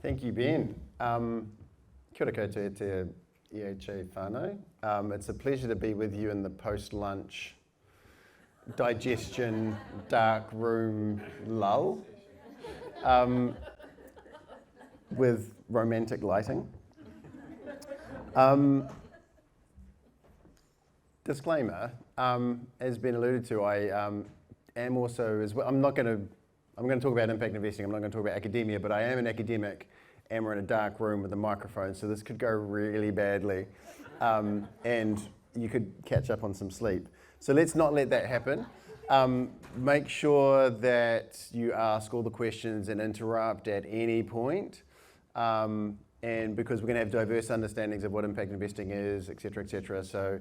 Thank you, Ben. Kia ora koutou te EHA whānau. It's a pleasure to be with you in the post-lunch digestion dark room lull with romantic lighting. Disclaimer, as been alluded to, I am also, as well, I'm going to talk about impact investing, I'm not going to talk about academia, but I am an academic and we're in a dark room with a microphone, so this could go really badly and you could catch up on some sleep. So let's not let that happen. Make sure that you ask all the questions and interrupt at any point. And because we're going to have diverse understandings of what impact investing is, et cetera, so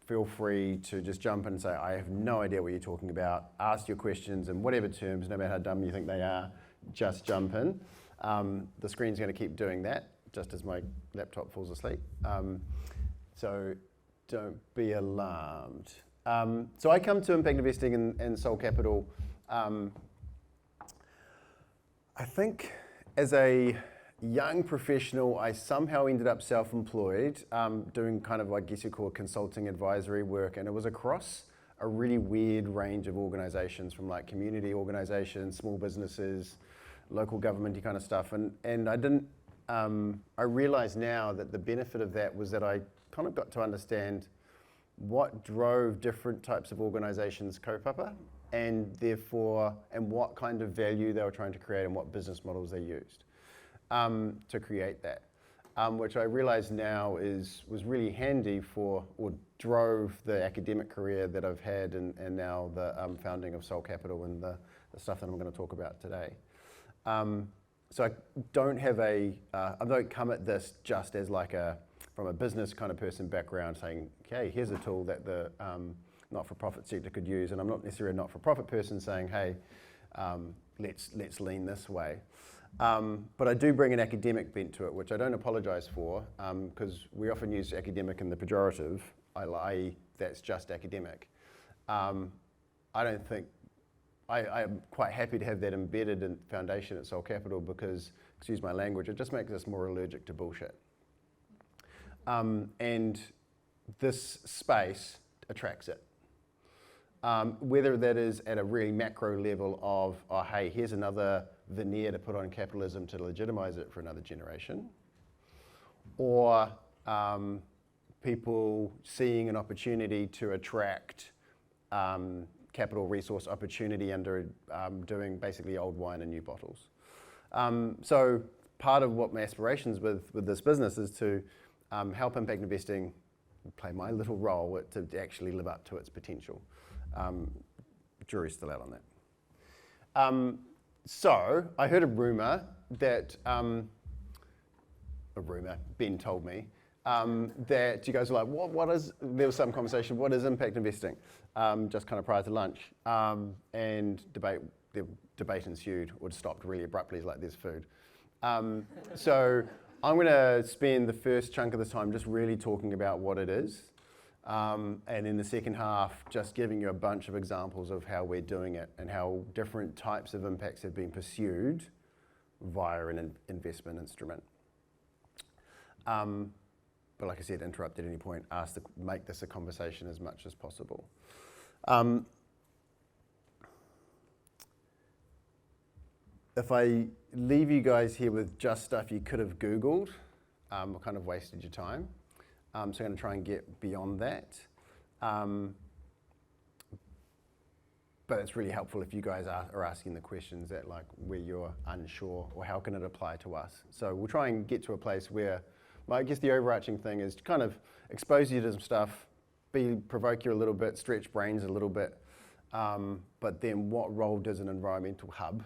feel free to just jump in and say, I have no idea what you're talking about. Ask your questions in whatever terms, no matter how dumb you think they are, just jump in. The screen's going to keep doing that, just as my laptop falls asleep. So don't be alarmed. So I come to impact investing and Soul Capital, I think as a young professional, I somehow ended up self-employed, doing kind of, I guess you call it consulting advisory work, and it was across a really weird range of organizations, from like community organizations, small businesses, local government-y kind of stuff, and I realize now that the benefit of that was that I kind of got to understand what drove different types of organizations kaupapa, and therefore, and what kind of value they were trying to create and what business models they used to create that, which I realize now was really handy for, or drove the academic career that I've had and now the founding of Soul Capital and the stuff that I'm going to talk about today. So I don't have I don't come at this just as like from a business kind of person background saying, okay, here's a tool that the not-for-profit sector could use, and I'm not necessarily a not-for-profit person saying, hey, let's lean this way. But I do bring an academic bent to it, which I don't apologise for, because we often use academic in the pejorative, i.e. that's just academic. I don't think, I'm quite happy to have that embedded in foundation at Soul Capital because, excuse my language, it just makes us more allergic to bullshit. And this space attracts it. Whether that is at a really macro level of, oh, hey, here's another veneer to put on capitalism to legitimize it for another generation, or people seeing an opportunity to attract capital resource opportunity under doing basically old wine in new bottles. So part of what my aspirations with this business is to help impact investing play my little role to actually live up to its potential. Jury's still out on that. So I heard a rumour that, Ben told me, that you guys were like, what is, there was some conversation, what is impact investing? Just kind of prior to lunch. And the debate ensued, or stopped really abruptly, like there's food. So I'm going to spend the first chunk of this time just really talking about what it is. And in the second half, just giving you a bunch of examples of how we're doing it and how different types of impacts have been pursued via an investment instrument. But like I said, interrupt at any point, make this a conversation as much as possible. If I leave you guys here with just stuff you could have Googled, I kind of wasted your time. So I'm going to try and get beyond that. But it's really helpful if you guys are asking the questions that like where you're unsure or how can it apply to us. So we'll try and get to a place where, well, I guess the overarching thing is to kind of expose you to some stuff, provoke you a little bit, stretch brains a little bit, but then what role does an environmental hub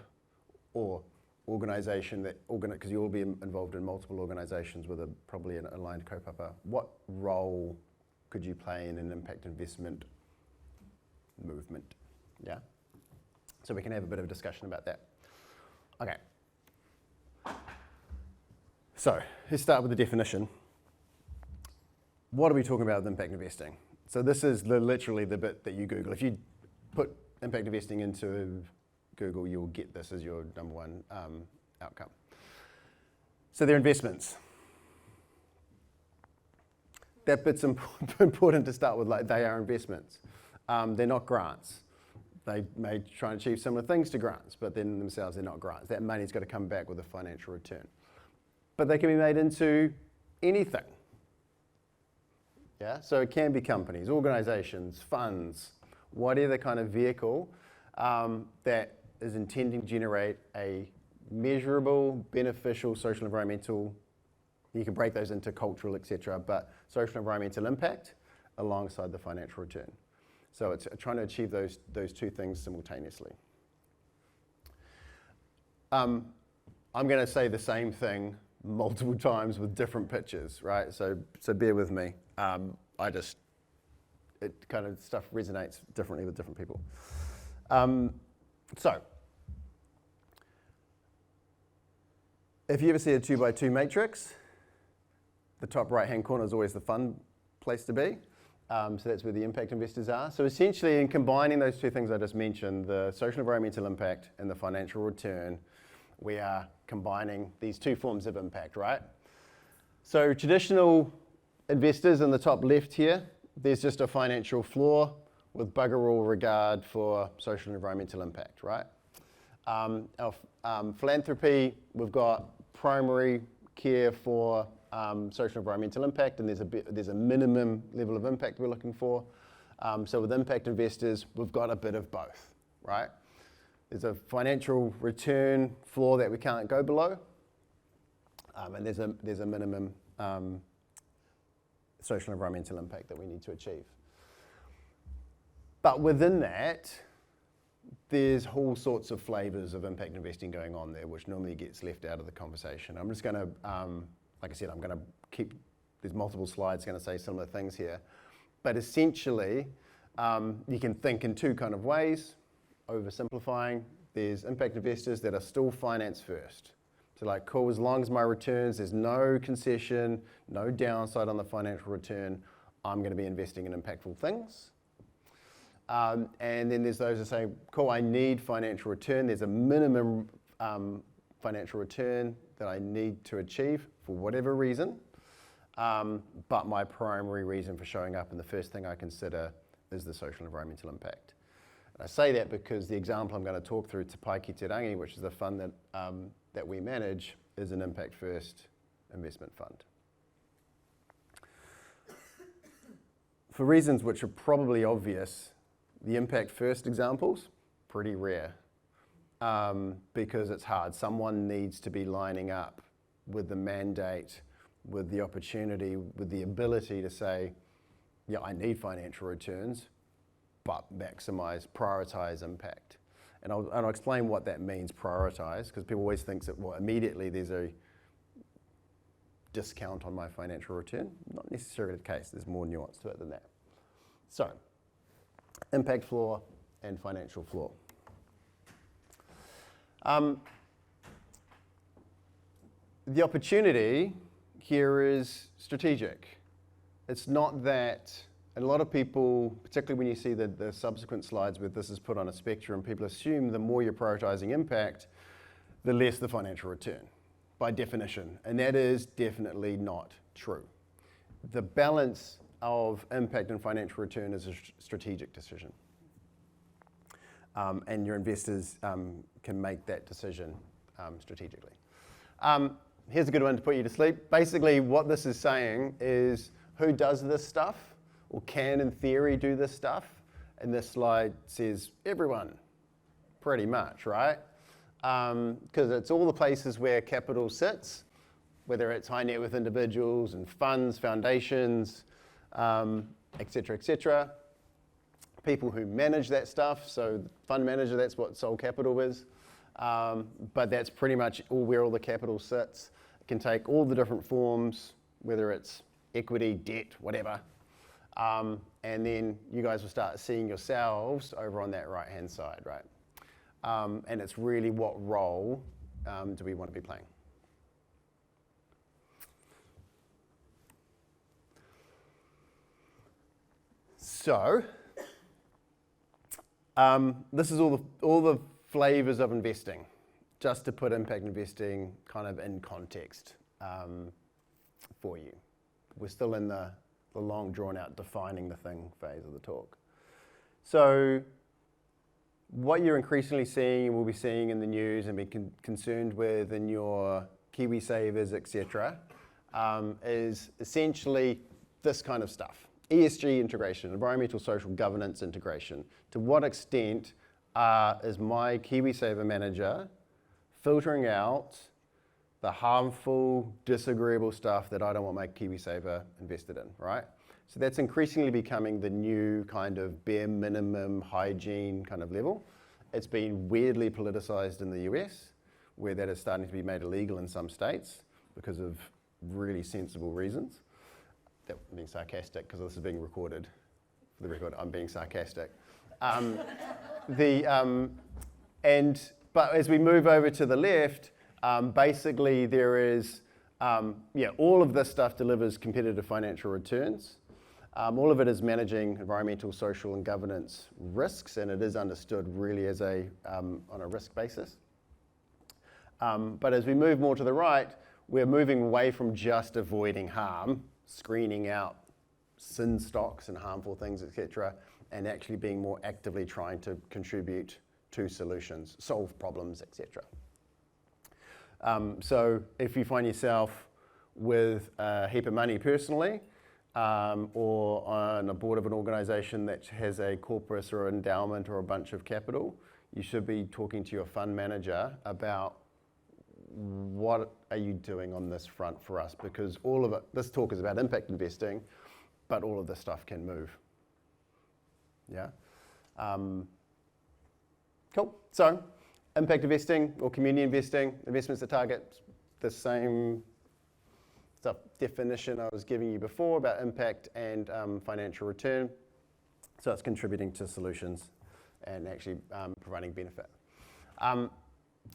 or organisation because you'll be involved in multiple organisations with probably an aligned kaupapa, what role could you play in an impact investment movement? Yeah? So we can have a bit of a discussion about that. Okay. So let's start with the definition. What are we talking about with impact investing? So this is literally the bit that you Google. If you put impact investing into Google, you'll get this as your number one outcome. So they're investments. That bit's important to start with, like they are investments. They're not grants. They may try and achieve similar things to grants, but then themselves they're not grants. That money's got to come back with a financial return. But they can be made into anything. Yeah, so it can be companies, organizations, funds, whatever kind of vehicle that is intending to generate a measurable, beneficial, social, environmental, you can break those into cultural, etc., but social, environmental impact alongside the financial return. So it's trying to achieve those two things simultaneously. I'm going to say the same thing multiple times with different pictures, right? So bear with me. It kind of stuff resonates differently with different people. So, if you ever see a 2x2 matrix, the top right-hand corner is always the fun place to be. So that's where the impact investors are. So essentially, in combining those two things I just mentioned, the social environmental impact and the financial return, we are combining these two forms of impact, right? So traditional investors in the top left here, there's just a financial floor with bugger all regard for social and environmental impact, right? Our philanthropy, we've got primary care for social and environmental impact, and there's a minimum level of impact we're looking for. So with impact investors, we've got a bit of both, right? There's a financial return floor that we can't go below, and there's a minimum social and environmental impact that we need to achieve. But within that, there's all sorts of flavors of impact investing going on there, which normally gets left out of the conversation. I'm just going to, like I said, I'm going to keep, there's multiple slides going to say similar things here. But essentially, you can think in two kind of ways. Oversimplifying, there's impact investors that are still finance first. So like, cool, as long as my returns, there's no concession, no downside on the financial return, I'm going to be investing in impactful things. And then there's those that say, cool, I need financial return. There's a minimum financial return that I need to achieve for whatever reason. But my primary reason for showing up and the first thing I consider is the social and environmental impact. And I say that because the example I'm going to talk through, Te Pai Ki Te Rangi, which is the fund that we manage, is an impact first investment fund. For reasons which are probably obvious, the impact first examples, pretty rare, because it's hard. Someone needs to be lining up with the mandate, with the opportunity, with the ability to say, yeah, I need financial returns, but prioritize impact. And I'll explain what that means, prioritize, because people always think that, well, immediately there's a discount on my financial return. Not necessarily the case, there's more nuance to it than that. So, impact floor and financial floor. The opportunity here is strategic. It's not that, and a lot of people, particularly when you see the subsequent slides where this is put on a spectrum, people assume the more you're prioritizing impact, the less the financial return, by definition. And that is definitely not true. The balance of impact and financial return is a strategic decision. And your investors can make that decision strategically. Here's a good one to put you to sleep. Basically, what this is saying is who does this stuff, or can in theory do this stuff? And this slide says everyone, pretty much, right? Because it's all the places where capital sits, whether it's high net worth individuals and funds, foundations, et cetera, people who manage that stuff. So fund manager, that's what Soul Capital is. But that's pretty much where all the capital sits. It can take all the different forms, whether it's equity, debt, whatever. And then you guys will start seeing yourselves over on that right-hand side, right? And it's really what role do we want to be playing? So, this is all the flavors of investing, just to put impact investing kind of in context. for you. We're still in the long drawn out defining the thing phase of the talk. So what you're increasingly seeing and will be seeing in the news and be concerned with in your KiwiSavers, etc., is essentially this kind of stuff. ESG integration, environmental social governance integration. To what extent is my KiwiSaver manager filtering out the harmful, disagreeable stuff that I don't want my KiwiSaver invested in, right? So that's increasingly becoming the new kind of bare minimum hygiene kind of level. It's been weirdly politicized in the US, where that is starting to be made illegal in some states because of really sensible reasons. That I'm being sarcastic because this is being recorded. For the record, I'm being sarcastic. But as we move over to the left, basically there is, all of this stuff delivers competitive financial returns. All of it is managing environmental, social, and governance risks, and it is understood really as on a risk basis. But as we move more to the right, we're moving away from just avoiding harm, screening out sin stocks and harmful things, etc., and actually being more actively trying to contribute to solutions, solve problems, etc. So if you find yourself with a heap of money personally, or on a board of an organisation that has a corpus or endowment or a bunch of capital, you should be talking to your fund manager about what are you doing on this front for us, because all of it, this talk is about impact investing, but all of this stuff can move. Yeah? Cool. So, impact investing or community investing, investments that target the same stuff, definition I was giving you before about impact and financial return. So it's contributing to solutions and actually providing benefit.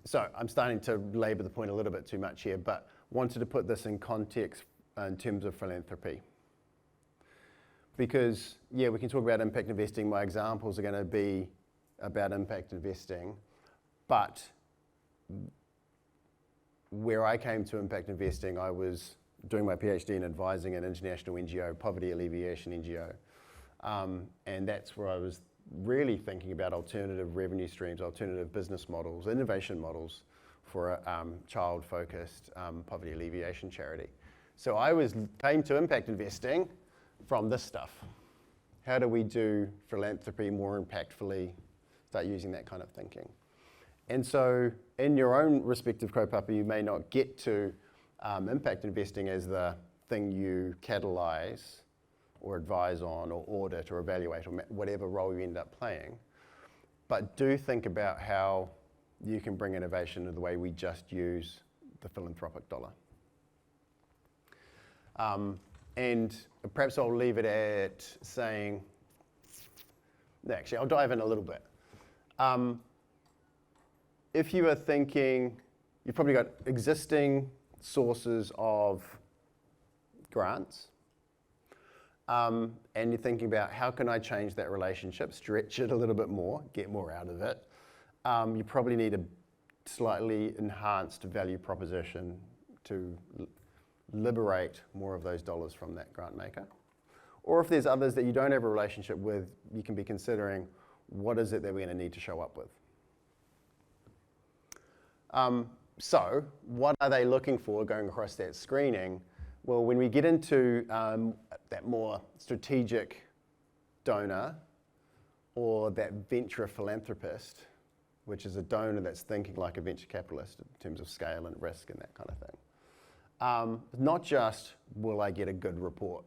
So I'm starting to labour the point a little bit too much here, but wanted to put this in context in terms of philanthropy. Because, yeah, we can talk about impact investing. My examples are going to be about impact investing, but where I came to impact investing, I was doing my PhD in advising an international NGO, poverty alleviation NGO. And that's where I was really thinking about alternative revenue streams, alternative business models, innovation models for a child-focused poverty alleviation charity. So I came to impact investing from this stuff. How do we do philanthropy more impactfully? Start using that kind of thinking. And so in your own respective kaupapa, you may not get to impact investing as the thing you catalyze or advise on or audit or evaluate or whatever role you end up playing. But do think about how you can bring innovation to the way we just use the philanthropic dollar. And perhaps I'll leave it at saying, actually I'll dive in a little bit. If you are thinking, you've probably got existing sources of grants, and you're thinking about how can I change that relationship, stretch it a little bit more, get more out of it. You probably need a slightly enhanced value proposition to liberate more of those dollars from that grant maker. Or if there's others that you don't have a relationship with, you can be considering what is it that we're going to need to show up with. So what are they looking for going across that screening? Well, when we get into that more strategic donor or that venture philanthropist, which is a donor that's thinking like a venture capitalist in terms of scale and risk and that kind of thing. Not just, will I get a good report?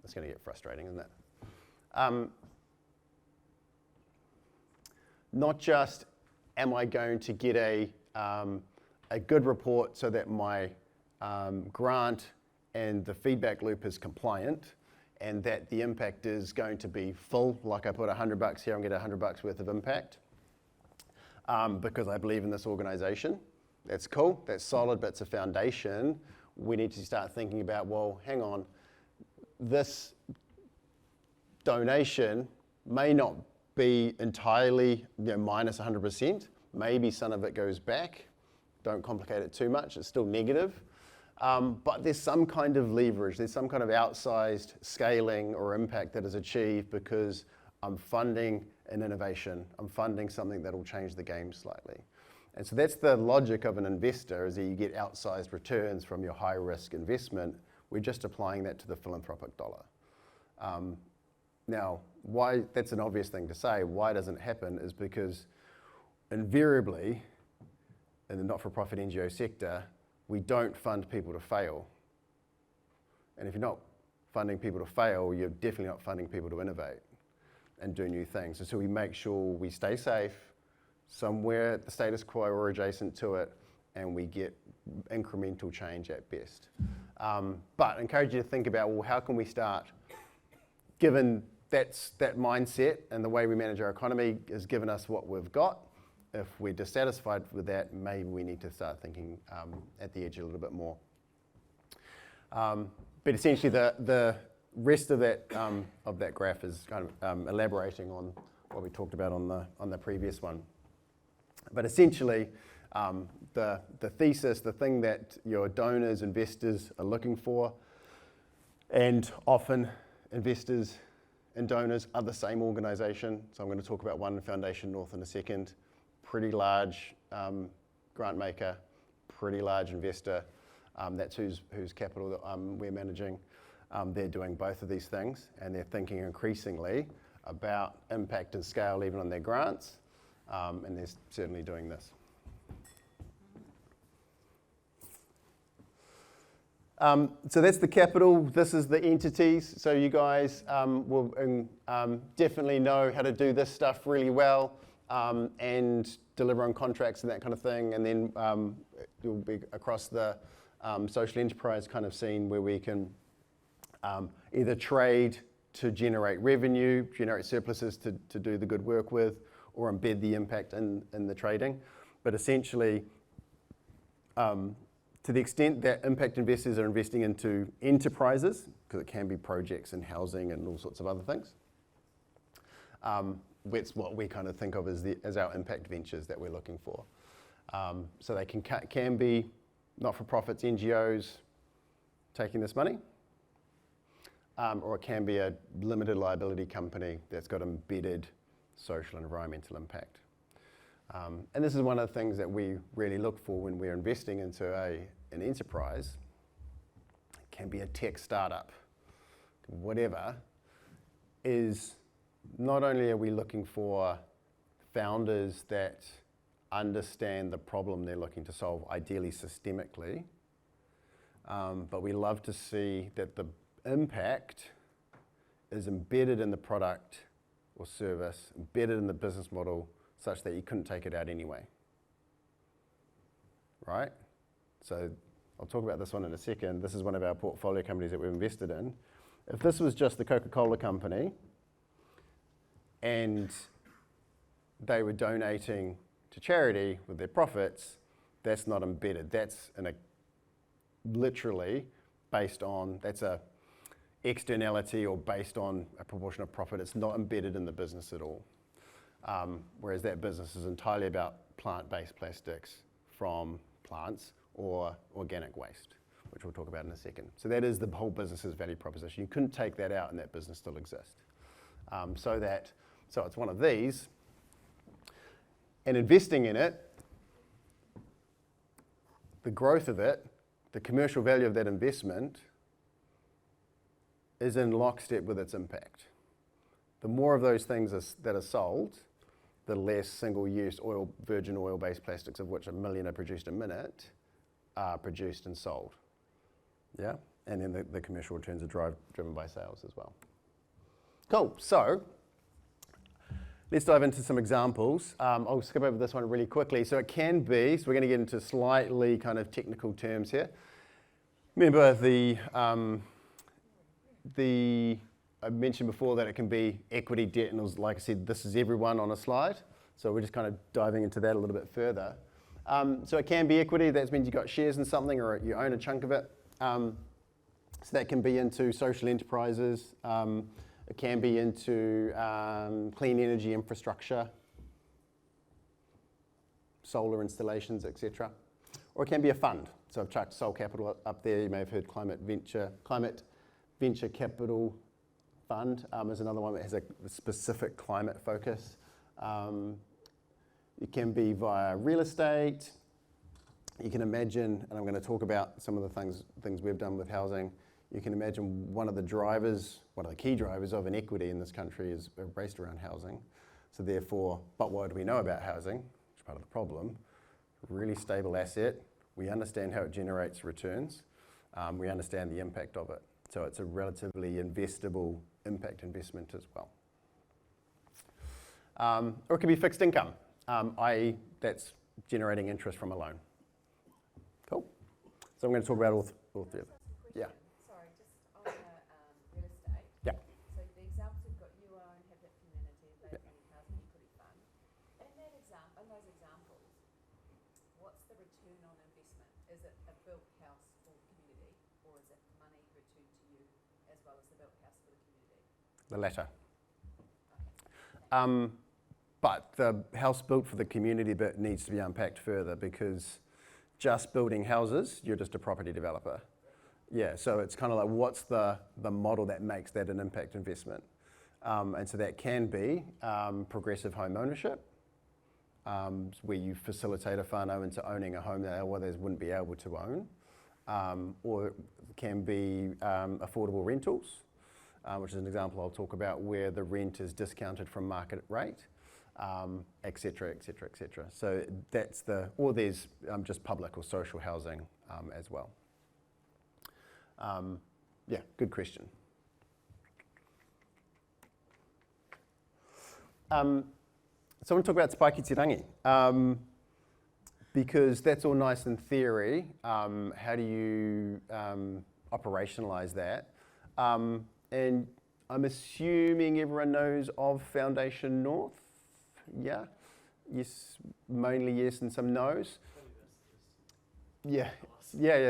That's going to get frustrating, isn't it? Not just, am I going to get a good report so that my grant and the feedback loop is compliant and that the impact is going to be full, like I put $100 here and get $100 worth of impact because I believe in this organization. That's cool, that's solid, but it's a foundation. We need to start thinking about, well, hang on, this donation may not be entirely minus 100%. Maybe some of it goes back don't complicate it too much. It's still negative. But there's some kind of leverage, there's some kind of outsized scaling or impact that is achieved because I'm funding an innovation, I'm funding something that will change the game slightly. And so that's the logic of an investor, is that you get outsized returns from your high risk investment. We're just applying that to the philanthropic dollar. Now, why that's an obvious thing to say, why doesn't it happen is because invariably in the not-for-profit NGO sector, we don't fund people to fail. And if you're not funding people to fail, you're definitely not funding people to innovate and do new things. And so we make sure we stay safe, somewhere at the status quo or adjacent to it, and we get incremental change at best. But I encourage you to think about, well, how can we start, given that mindset and the way we manage our economy has given us what we've got. If we're dissatisfied with that, maybe we need to start thinking at the edge a little bit more. But essentially the rest of that graph is kind of elaborating on what we talked about on the previous one. But essentially, the thesis, the thing that your donors, investors are looking for, and often investors and donors are the same organisation. So I'm going to talk about one, Foundation North, in a second. Pretty large grant maker, pretty large investor. That's whose capital that we're managing. They're doing both of these things, and they're thinking increasingly about impact and scale even on their grants, and they're certainly doing this. So that's the capital. This is the entities. So you guys will definitely know how to do this stuff really well and deliver on contracts and that kind of thing. And then you'll be across the social enterprise kind of scene where we can either trade to generate revenue, generate surpluses to do the good work with, or embed the impact in the trading. But essentially, to the extent that impact investors are investing into enterprises, because it can be projects and housing and all sorts of other things, that's what we kind of think of as our impact ventures that we're looking for. So they can be not-for-profits, NGOs taking this money, or it can be a limited liability company that's got embedded social and environmental impact. And this is one of the things that we really look for when we're investing into an enterprise. It can be a tech startup, whatever, is not only are we looking for founders that understand the problem they're looking to solve, ideally systemically, but we love to see that the impact is embedded in the product or service, embedded in the business model, such that you couldn't take it out anyway, right? So I'll talk about this one in a second. This is one of our portfolio companies that we've invested in. If this was just the Coca-Cola company and they were donating to charity with their profits, that's not embedded. That's literally based on, that's a externality or based on a proportion of profit. It's not embedded in the business at all. Whereas that business is entirely about plant-based plastics from plants or organic waste, which we'll talk about in a second. So that is the whole business's value proposition. You couldn't take that out and that business still exists. So it's one of these, and investing in it, the growth of it, the commercial value of that investment is in lockstep with its impact. The more of those things that are sold, the less single-use virgin oil-based plastics, of which 1 million are produced a minute, are produced and sold. Yeah, and then the commercial returns are driven by sales as well. Cool. So let's dive into some examples. I'll skip over this one really quickly. So it can be. So we're going to get into slightly kind of technical terms here. Remember I mentioned before that it can be equity, debt, and like I said, this is everyone on a slide. So we're just kind of diving into that a little bit further. So it can be equity. That means you've got shares in something or you own a chunk of it. So that can be into social enterprises. It can be into clean energy infrastructure, solar installations, etc. or it can be a fund. So I've chucked Soul Capital up there. You may have heard Climate Venture Capital Fund is another one that has a specific climate focus. It can be via real estate. You can imagine, and I'm going to talk about some of the things we've done with housing. You can imagine one of the key drivers of inequity in this country is based around housing. So therefore, but what do we know about housing? Which is part of the problem. Really stable asset. We understand how it generates returns. We understand the impact of it. So it's a relatively investable impact investment as well. Or it could be fixed income, i.e. that's generating interest from a loan. Cool. So I'm going to talk about all three of them. Yeah. Sorry, just on the real estate. Yeah. So the examples we've got, you own, have that community, they housing, pretty fun. In those examples, what's the return on investment? Is it a built house for the community, or is it money returned to you as well as the built house for the community? The latter. But the house built for the community bit needs to be unpacked further, because just building houses, you're just a property developer. Yeah, so it's kind of like, what's the model that makes that an impact investment? And so that can be progressive home ownership, where you facilitate a whānau into owning a home that others wouldn't be able to own. Or it can be affordable rentals, which is an example I'll talk about, where the rent is discounted from market rate. Et cetera, et cetera, et cetera. So that's or there's just public or social housing as well. Yeah, good question. So I want to talk about Te Paekitirangi, because that's all nice in theory. How do you operationalise that? And I'm assuming everyone knows of Foundation North. Yeah, yes, mainly yes and some no's. Yeah.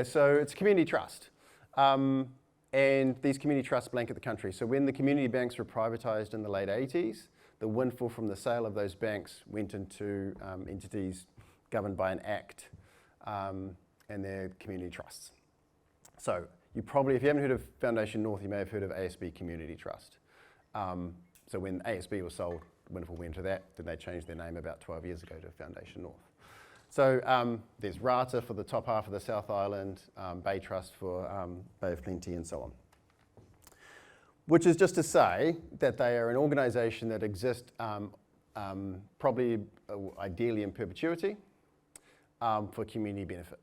So it's a community trust, and these community trusts blanket the country. So when the community banks were privatised in the late 80s, the windfall from the sale of those banks went into entities governed by an act, and they're community trusts. So you probably, if you haven't heard of Foundation North, you may have heard of ASB Community Trust. So when ASB was sold, windfall went to that, then they changed their name about 12 years ago to Foundation North. So there's Rata for the top half of the South Island, Bay Trust for Bay of Plenty, and so on. Which is just to say that they are an organisation that exists probably, ideally in perpetuity, for community benefit.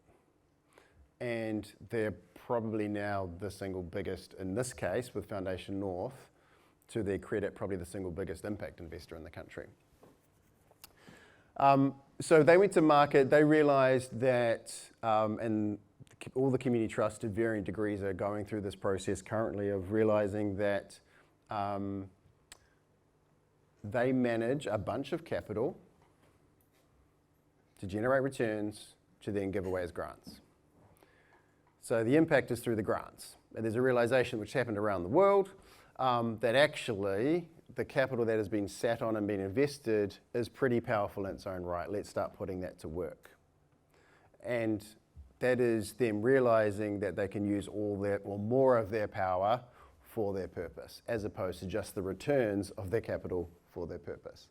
And they're probably now the single biggest, in this case with Foundation North, to their credit, probably the single biggest impact investor in the country. So they went to market, they realised that, and all the community trusts to varying degrees are going through this process currently of realising that they manage a bunch of capital to generate returns to then give away as grants. So the impact is through the grants. And there's a realisation which happened around the world that actually the capital that has been sat on and been invested is pretty powerful in its own right. Let's start putting that to work. And that is them realising that they can use all their, or more of their power for their purpose, as opposed to just the returns of their capital for their purpose.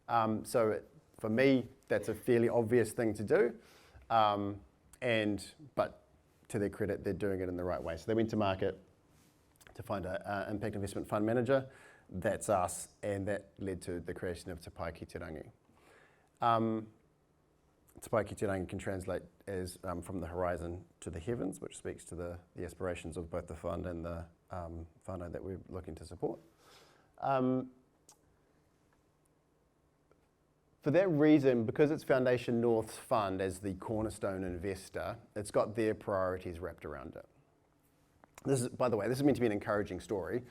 For me, that's a fairly obvious thing to do. But to their credit, they're doing it in the right way. So they went to market to find an impact investment fund manager. That's us, and that led to the creation of Te Paekitirangi. Te Paekitirangi can translate as from the horizon to the heavens, which speaks to the aspirations of both the fund and the whānau that we're looking to support. For that reason, because it's Foundation North's fund as the cornerstone investor, it's got their priorities wrapped around it. This is, by the way, this is meant to be an encouraging story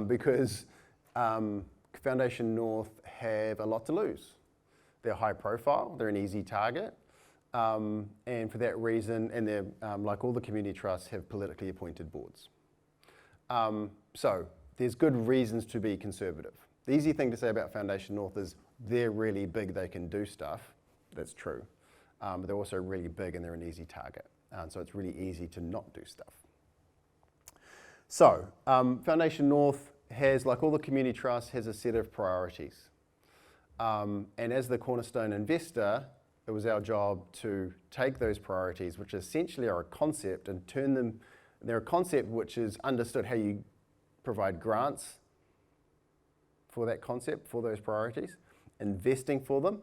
because Foundation North have a lot to lose. They're high profile, they're an easy target, and for that reason, and they're, like all the community trusts, have politically appointed boards. So there's good reasons to be conservative. The easy thing to say about Foundation North is they're really big, they can do stuff. That's true. but they're also really big and they're an easy target. So it's really easy to not do stuff. So Foundation North has, like all the community trusts, has a set of priorities. And as the cornerstone investor, it was our job to take those priorities, which essentially are a concept, and turn them, they're a concept which is understood how you provide grants for that concept, for those priorities, investing for them,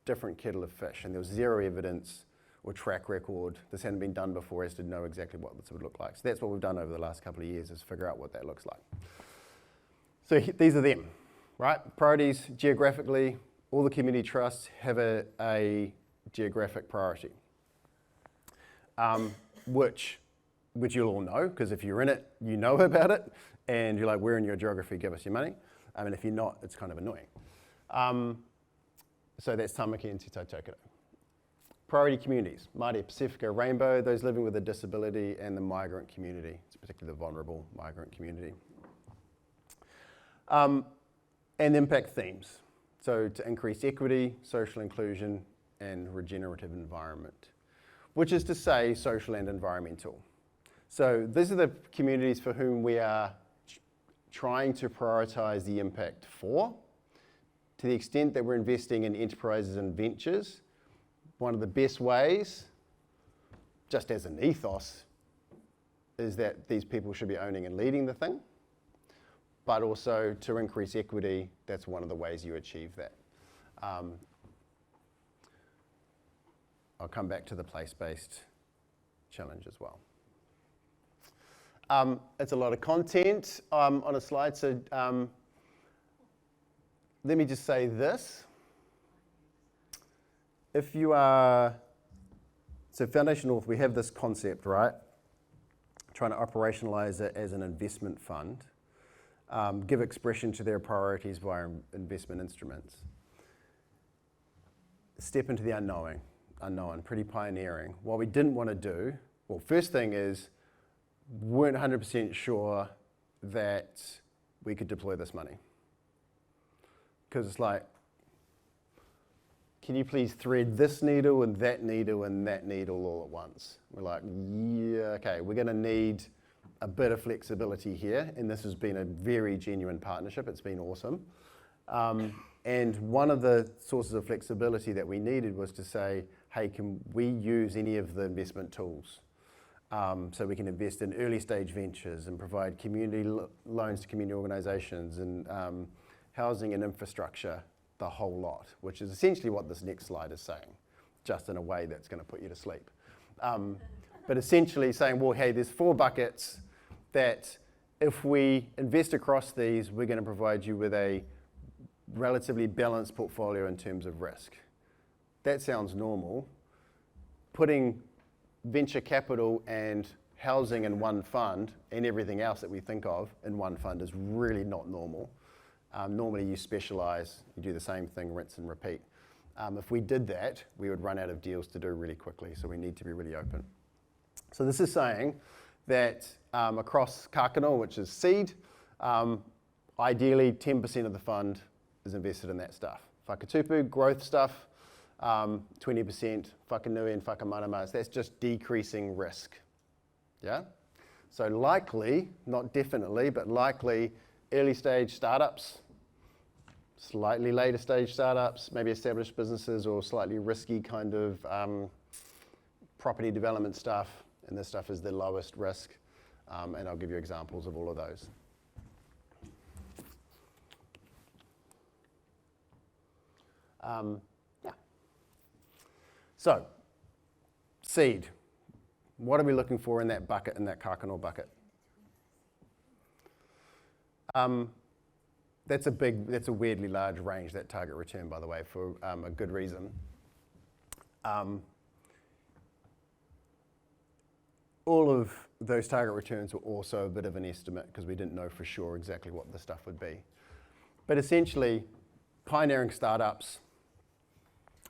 different kettle of fish. And there was zero evidence or track record. This hadn't been done before as to know exactly what this would look like. So that's what we've done over the last couple of years, is figure out what that looks like. So these are them, right? Priorities geographically. All the community trusts have a geographic priority, which you'll all know, because if you're in it, you know about it, and you're like, we're in your geography, give us your money. And if you're not, it's kind of annoying. So that's Tamaki and Te Tautokoro. Priority communities, Māori, Pacifica, Rainbow, those living with a disability, and the migrant community, particularly the vulnerable migrant community. And impact themes. So to increase equity, social inclusion, and regenerative environment, which is to say social and environmental. So these are the communities for whom we are trying to prioritize the impact for. To the extent that we're investing in enterprises and ventures, one of the best ways, just as an ethos, is that these people should be owning and leading the thing. But also to increase equity, that's one of the ways you achieve that. I'll come back to the place-based challenge as well. It's a lot of content on a slide, so let me just say this. If you are, so Foundation North, we have this concept, right? Trying to operationalize it as an investment fund. Give expression to their priorities via investment instruments. Step into the unknown, pretty pioneering. What we didn't want to do, well, first thing is, weren't 100% sure that we could deploy this money. Because it's like, can you please thread this needle and that needle and that needle all at once? We're like, yeah, okay, we're going to need a bit of flexibility here, and this has been a very genuine partnership. It's been awesome. And one of the sources of flexibility that we needed was to say, hey, can we use any of the investment tools? So we can invest in early stage ventures and provide community loans to community organizations and housing and infrastructure, the whole lot, which is essentially what this next slide is saying, just in a way that's going to put you to sleep. But essentially saying, well, hey, there's 4 buckets that if we invest across these, we're going to provide you with a relatively balanced portfolio in terms of risk. That sounds normal. Putting venture capital and housing in one fund and everything else that we think of in one fund is really not normal. Normally you specialize, you do the same thing, rinse and repeat. If we did that, we would run out of deals to do really quickly, so we need to be really open. So this is saying that across Kākano, which is seed, ideally 10% of the fund is invested in that stuff. Whakatupu, growth stuff, 20%, whakanui and whakamanamas, that's just decreasing risk. Yeah? So likely, not definitely, but likely early stage startups, slightly later stage startups, maybe established businesses or slightly risky kind of property development stuff, and this stuff is the lowest risk, and I'll give you examples of all of those. Yeah. So, seed. What are we looking for in that bucket, in that Kākano bucket? That's a weirdly large range, that target return, by the way, for a good reason. All of those target returns were also a bit of an estimate because we didn't know for sure exactly what the stuff would be. But essentially, pioneering startups,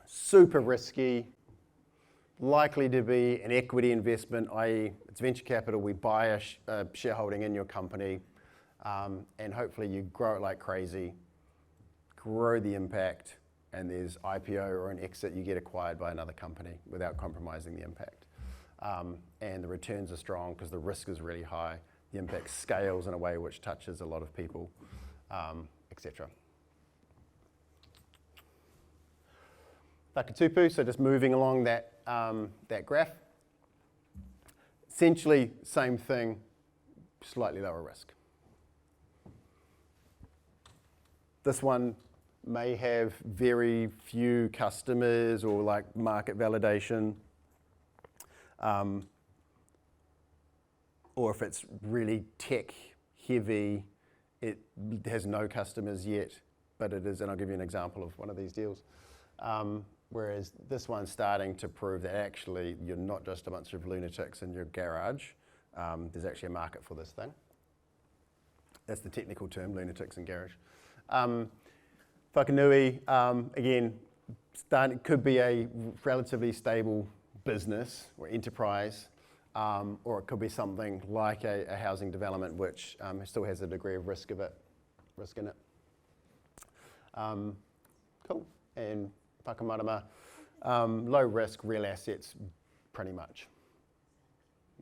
super risky, likely to be an equity investment, i.e. it's venture capital, we buy a shareholding in your company, and hopefully you grow it like crazy, grow the impact, and there's IPO or an exit, you get acquired by another company without compromising the impact. And the returns are strong because the risk is really high. The impact scales in a way which touches a lot of people, etc. Whakatupu, so just moving along that graph. Essentially, same thing, slightly lower risk. This one may have very few customers or like market validation. Or if it's really tech heavy, it has no customers yet, but it is, and I'll give you an example of one of these deals. Whereas this one's starting to prove that actually you're not just a bunch of lunatics in your garage. There's actually a market for this thing. That's the technical term, lunatics in garage. Whakanui, again, could be a relatively stable business or enterprise, or it could be something like a housing development which still has a degree of risk in it. Cool. And whakamarama, low risk, real assets, pretty much.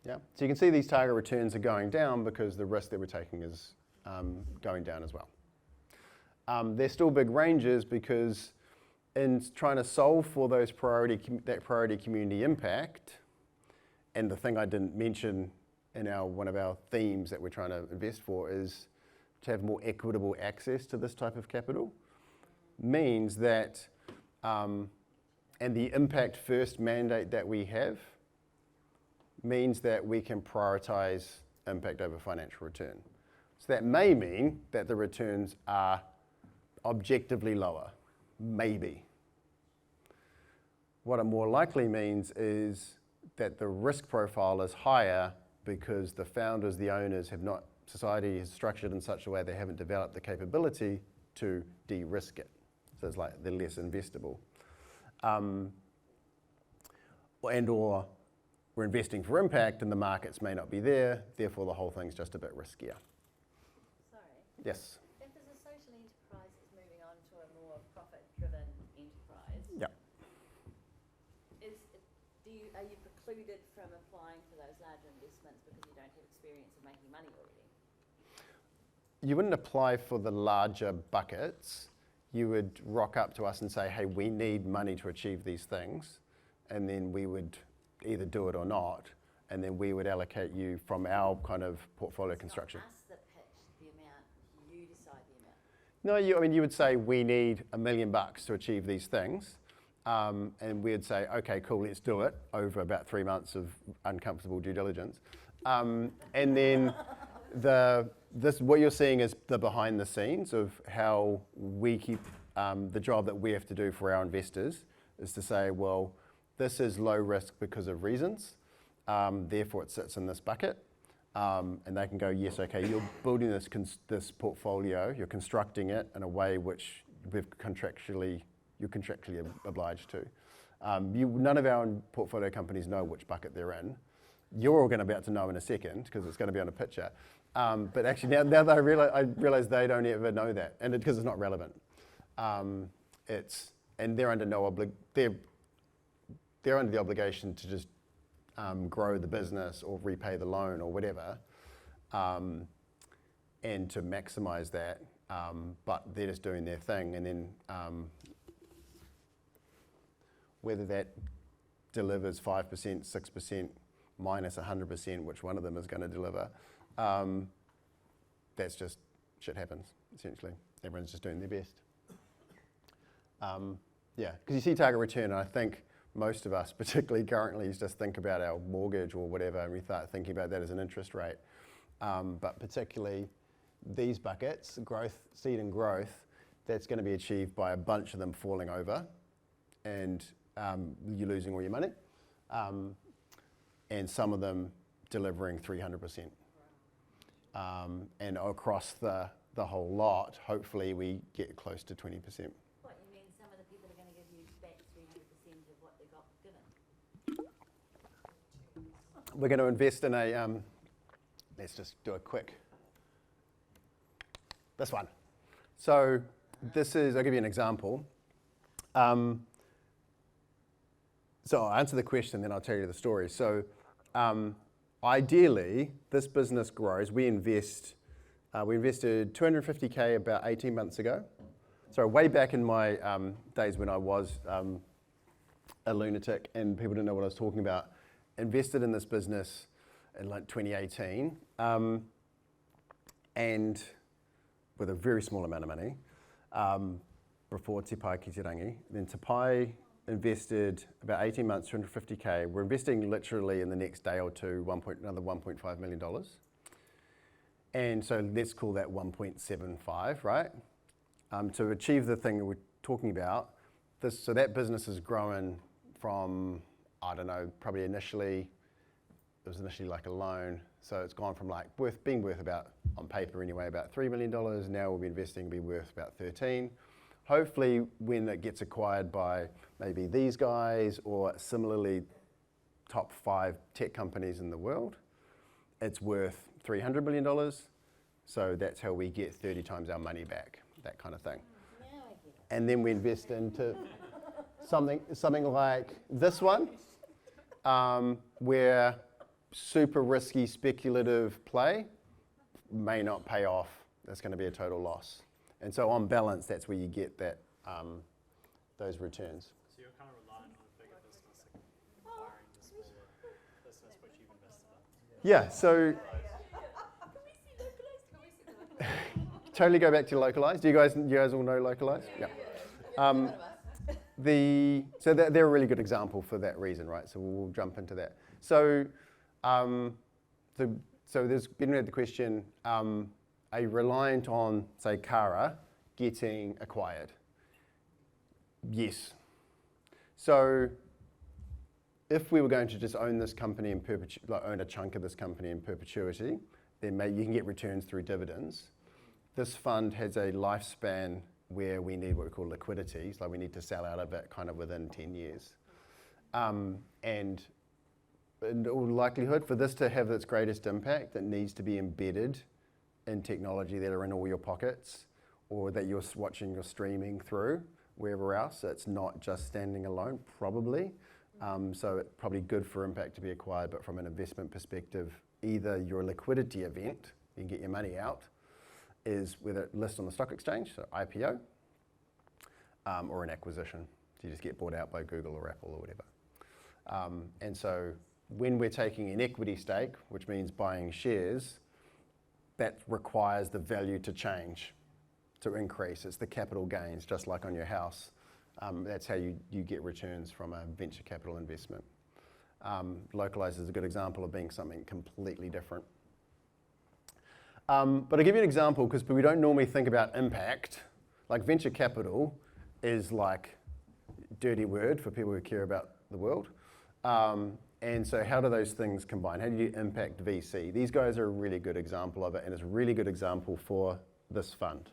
Yeah. So you can see these target returns are going down because the risk that we're taking is going down as well. They're still big ranges because in trying to solve for that priority community impact, and the thing I didn't mention in one of our themes that we're trying to invest for is to have more equitable access to this type of capital, means that, and the impact first mandate that we have means that we can prioritize impact over financial return. So that may mean that the returns are objectively lower, maybe. What it more likely means is that the risk profile is higher because the founders, the owners society is structured in such a way they haven't developed the capability to de-risk it. So it's like they're less investable. And/or we're investing for impact and the markets may not be there, therefore the whole thing's just a bit riskier. Sorry. Yes? If there's a social enterprise that's moving on to a more profit-driven enterprise, Yeah. Are you precluded from applying for those larger investments because you don't have experience of making money already? You wouldn't apply for the larger buckets. You would rock up to us and say, hey, we need money to achieve these things. And then we would either do it or not. And then we would allocate you from our kind of portfolio construction. It's not us that pitch the amount, you decide the amount. No, you would say, we need $1 million to achieve these things. And we'd say, okay, cool, let's do it over about 3 months of uncomfortable due diligence. And then what you're seeing is the behind the scenes of how we keep the job that we have to do for our investors is to say, well, this is low risk because of reasons, therefore it sits in this bucket. And they can go, yes, okay, you're building this portfolio, you're constructing it in a way which you're contractually obliged to. None of our portfolio companies know which bucket they're in. You're all going to be able to know in a second because it's going to be on a picture. But actually now that I realize they don't ever know that, and because it's not relevant. And they're under they're under the obligation to just grow the business or repay the loan or whatever, and to maximize that. But they're just doing their thing, and then whether that delivers 5%, 6%, minus 100%, which one of them is going to deliver, that's just shit happens, essentially. Everyone's just doing their best. Yeah, because you see target return, and I think most of us, particularly currently, just think about our mortgage or whatever, and we start thinking about that as an interest rate. But particularly these buckets, growth, seed and growth, that's going to be achieved by a bunch of them falling over and you're losing all your money. And some of them delivering 300%. And across the whole lot, hopefully we get close to 20%. What, you mean some of the people are going to give you back 300% of what they got given? We're going to invest in a, let's just do a quick, this one. So this is, I'll give you an example. So I'll answer the question, then I'll tell you the story. So ideally, this business grows. We invested 250K about 18 months ago. So way back in my days when I was a lunatic and people didn't know what I was talking about, invested in this business in like 2018, and with a very small amount of money, before Te Pai ki te rangi. Then Te Pai invested about 18 months, 250K. We're investing literally in the next day or two, another $1.5 million. And so let's call that 1.75, right? To achieve the thing that we're talking about, so that business has grown from, I don't know, probably initially, it was initially like a loan. So it's gone from like being worth about, on paper anyway, about $3 million. Now we'll be investing to be worth about 13. Hopefully when it gets acquired by maybe these guys or similarly top 5 tech companies in the world, it's worth $300 million. So that's how we get 30 times our money back, that kind of thing. Now I get it. And then we invest into something like this one, where super risky speculative play may not pay off. That's going to be a total loss. And so on balance, that's where you get that those returns. So you're kind of reliant on a bigger business acquiring the smaller business which you've invested in. Yeah, so totally go back to localized. Do you guys all know localized? Yeah. So they're a really good example for that reason, right? So we'll jump into that. So there's been the question, are you reliant on, say, Kara getting acquired? Yes. So if we were going to just own this company in own a chunk of this company in perpetuity, then you can get returns through dividends. This fund has a lifespan where we need what we call liquidity, so we need to sell out of it kind of within 10 years. And in all likelihood, for this to have its greatest impact, it needs to be embedded in technology that are in all your pockets or that you're watching or streaming through wherever else. So it's not just standing alone, probably. So it's probably good for impact to be acquired, but from an investment perspective, either your liquidity event, you can get your money out, is whether it lists on the stock exchange, so IPO, or an acquisition. So you just get bought out by Google or Apple or whatever. And so when we're taking an equity stake, which means buying shares, that requires the value to change, to increase. It's the capital gains, just like on your house. That's how you get returns from a venture capital investment. Localized is a good example of being something completely different. But I'll give you an example because we don't normally think about impact. Like venture capital is like a dirty word for people who care about the world. And so how do those things combine? How do you impact VC? These guys are a really good example of it, and it's a really good example for this fund.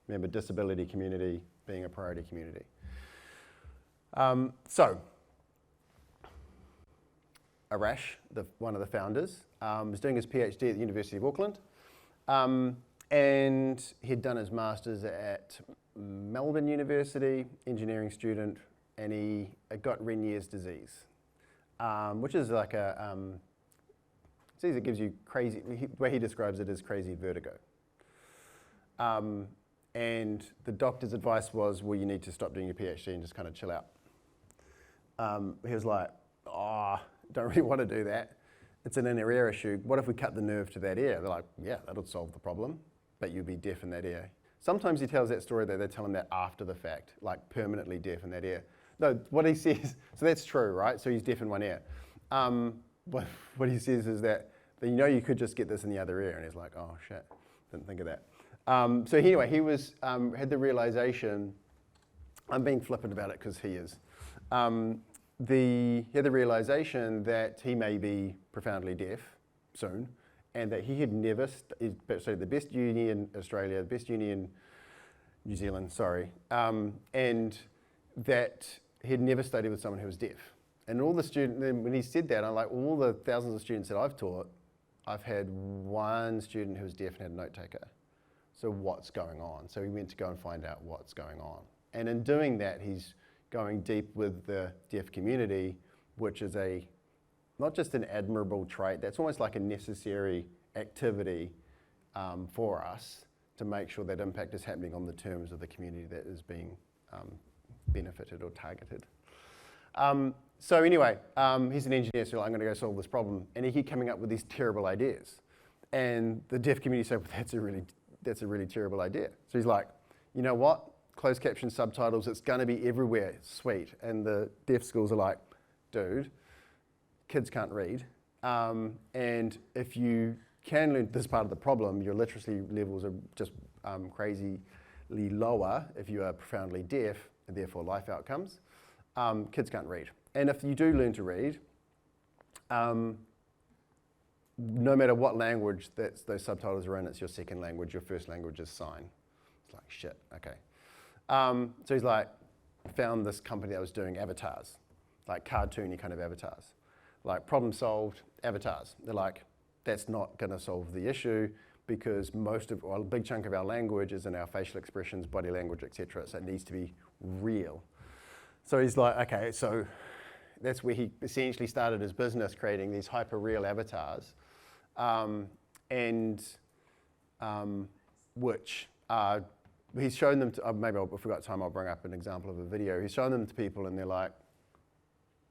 Remember, disability community being a priority community. So Arash, one of the founders, was doing his PhD at the University of Auckland. And he'd done his master's at Melbourne University, engineering student, and he got Renier's disease, which is like a disease that gives you crazy, the way he describes it is crazy vertigo. And the doctor's advice was, well, you need to stop doing your PhD and just kind of chill out. He was like, don't really want to do that. It's an inner ear issue. What if we cut the nerve to that ear? They're like, yeah, that'll solve the problem, but you'll be deaf in that ear. Sometimes he tells that story that they tell him that after the fact, like permanently deaf in that ear. No, what he says, so that's true, right? So he's deaf in one ear. What he says is that you could just get this in the other ear, and he's like, oh shit, didn't think of that. So anyway, he was had the realization. I'm being flippant about it because he is. He had the realization that he may be profoundly deaf soon, and that he had never, so the best uni in Australia, the best uni in New Zealand, and that he'd never studied with someone who was deaf. And all the students, when he said that, I'm like, all the thousands of students that I've taught, I've had one student who was deaf and had a note taker. So what's going on? So he went to go and find out what's going on. And in doing that, he's going deep with the deaf community, which is not just an admirable trait, that's almost like a necessary activity for us to make sure that impact is happening on the terms of the community that is being benefited or targeted. So anyway, he's an engineer, so I'm going to go solve this problem, and he kept coming up with these terrible ideas. And the deaf community said, well, that's a really terrible idea. So he's like, you know what? Closed caption subtitles, it's going to be everywhere, sweet. And the deaf schools are like, dude, kids can't read. And if you can learn this part of the problem, your literacy levels are just crazily lower if you are profoundly deaf, and therefore life outcomes. Kids can't read. And if you do learn to read, no matter what language those subtitles are in, it's your second language, your first language is sign. It's like, shit, okay. So he's like, found this company that was doing avatars, like cartoony kind of avatars. Like, problem solved, avatars. They're like, that's not gonna solve the issue because a big chunk of our language is in our facial expressions, body language, etc. So it needs to be real. So he's like, okay, so that's where he essentially started his business, creating these hyper-real avatars, which he's shown them to, maybe if we've got time, I'll bring up an example of a video. He's shown them to people and they're like,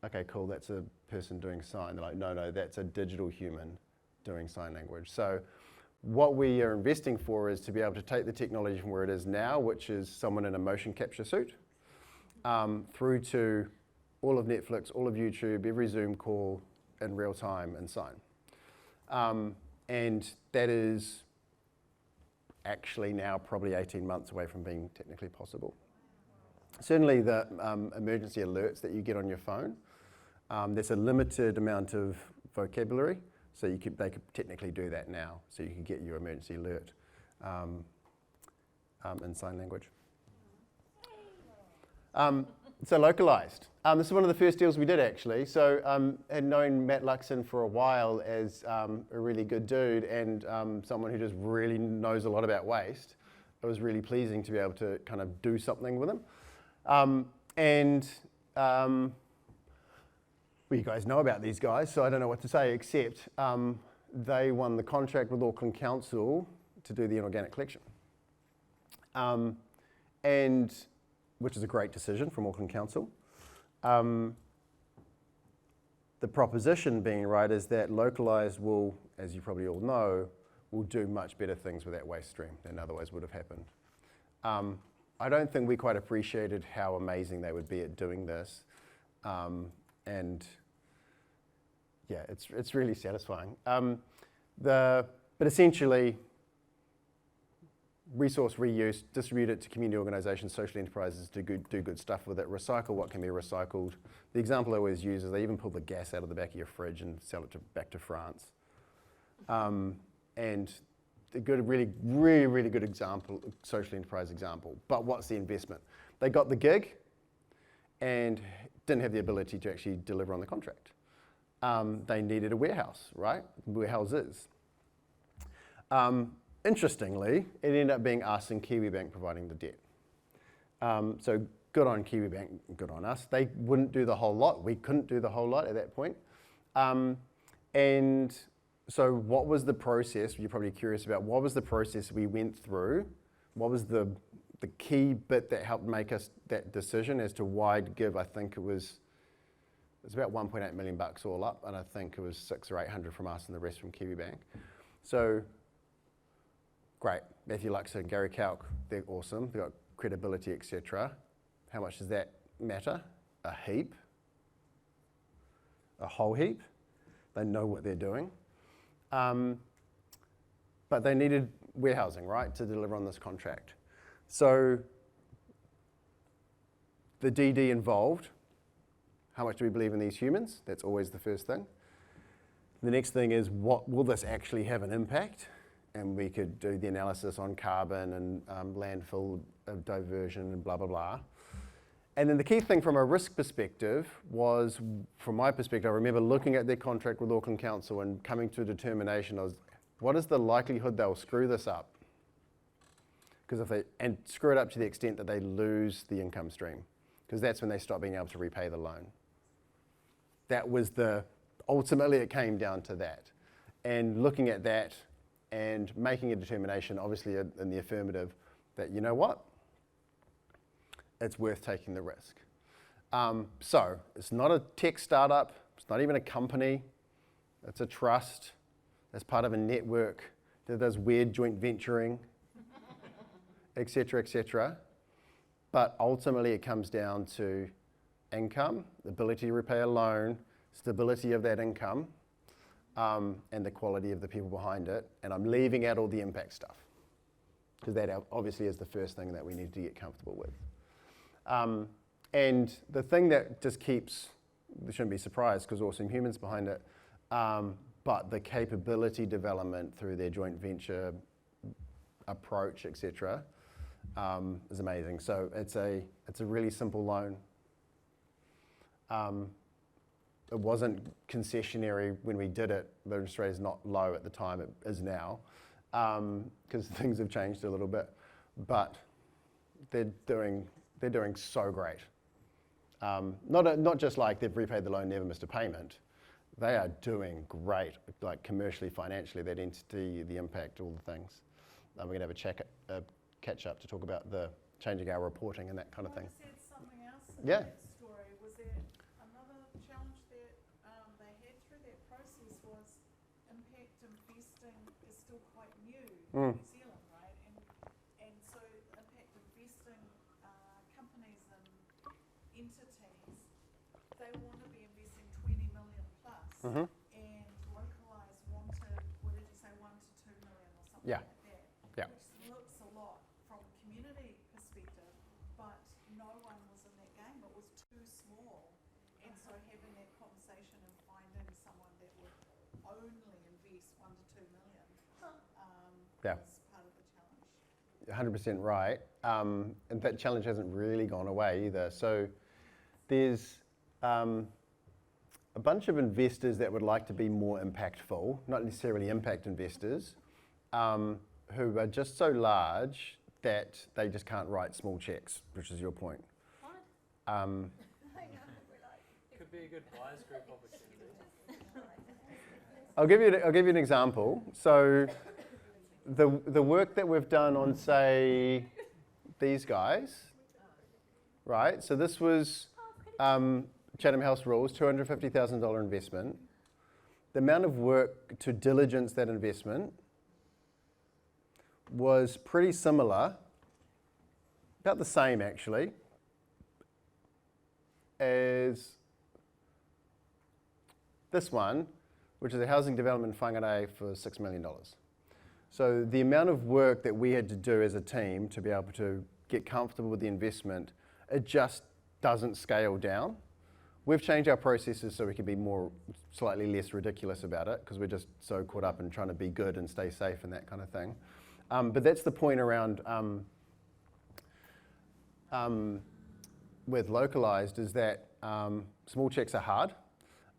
okay, cool, that's a person doing sign. They're like, no, that's a digital human doing sign language. So what we are investing for is to be able to take the technology from where it is now, which is someone in a motion capture suit, through to all of Netflix, all of YouTube, every Zoom call in real time and sign. And that is actually now probably 18 months away from being technically possible. Certainly the emergency alerts that you get on your phone, there's a limited amount of vocabulary, so they could technically do that now, so you can get your emergency alert in sign language. So localized. This is one of the first deals we did actually. So had known Matt Luxon for a while as a really good dude and someone who just really knows a lot about waste. It was really pleasing to be able to kind of do something with him. Well, you guys know about these guys, so I don't know what to say except they won the contract with Auckland Council to do the inorganic collection. Which is a great decision from Auckland Council. The proposition being right is that localised will, as you probably all know, will do much better things with that waste stream than otherwise would have happened. I don't think we quite appreciated how amazing they would be at doing this. And yeah, it's really satisfying. But essentially, resource reuse, distribute it to community organisations, social enterprises to do good stuff with it, recycle what can be recycled. The example I always use is they even pull the gas out of the back of your fridge and sell it back to France. And a good, really good example, social enterprise example. But what's the investment? They got the gig and didn't have the ability to actually deliver on the contract. They needed a warehouse, right? Warehouses. Interestingly, it ended up being us and KiwiBank providing the debt. So good on KiwiBank, good on us. They wouldn't do the whole lot. We couldn't do the whole lot at that point. And so what was the process? You're probably curious about what was the process we went through? What was the key bit that helped make us that decision as to why to give? I think it was about 1.8 million bucks all up, and I think it was 600 or 800 from us and the rest from KiwiBank. So great, Matthew Luxon, Gary Kalk, they're awesome. They've got credibility, etc. How much does that matter? A heap. A whole heap. They know what they're doing. But they needed warehousing, right, to deliver on this contract. So the DD involved, how much do we believe in these humans? That's always the first thing. The next thing is, what will this actually have an impact? And we could do the analysis on carbon and landfill diversion and blah, blah, blah. And then the key thing from a risk perspective was, from my perspective, I remember looking at their contract with Auckland Council and coming to a determination of what is the likelihood they'll screw this up? Because and screw it up to the extent that they lose the income stream. because that's when they stop being able to repay the loan. That was ultimately it came down to that. And looking at that and making a determination, obviously in the affirmative, that you know what? It's worth taking the risk. So it's not a tech startup, it's not even a company, it's a trust, it's part of a network that does weird joint venturing, et cetera, but ultimately it comes down to income, the ability to repay a loan, stability of that income, and the quality of the people behind it. And I'm leaving out all the impact stuff, because that obviously is the first thing that we need to get comfortable with. And the thing that just keeps, we shouldn't be surprised because awesome humans behind it, but the capability development through their joint venture approach, et cetera, is amazing. So it's a really simple loan. It wasn't concessionary when we did it. The interest rate is not low at the time, it is now, because things have changed a little bit. But they're doing so great. Not just like they've repaid the loan, never missed a payment. They are doing great, like commercially, financially, that entity, the impact, all the things. We're going to have a catch up to talk about the changing our reporting and that kind of thing. I said something else in Yeah. that story. Was there another challenge that they had through that process was impact investing is still quite new in New Zealand, right? And so impact investing companies and entities, they want to be investing 20 million plus, and Localise wanted, what did you say, 1 to 2 million or something Yeah. like that, Yeah. which looks a lot from a community perspective, but no one was in that game. It was too small, and so having that conversation and finding someone that would only invest 1 to 2 million Yeah. was part of the challenge. 100% right. And that challenge hasn't really gone away either. So there's a bunch of investors that would like to be more impactful, not necessarily impact investors, who are just so large that they just can't write small checks, which is your point. Could be a good buyers group opportunity. I'll give you an example. So the work that we've done on, say, these guys, right? So this was Chatham House Rules, $250,000 investment. The amount of work to diligence that investment was pretty similar, about the same actually, as this one, which is a housing development whangarei for $6 million. So the amount of work that we had to do as a team to be able to get comfortable with the investment, it just doesn't scale down. We've changed our processes so we can be slightly less ridiculous about it, because we're just so caught up in trying to be good and stay safe and that kind of thing. But that's the point around with localized, is that small checks are hard.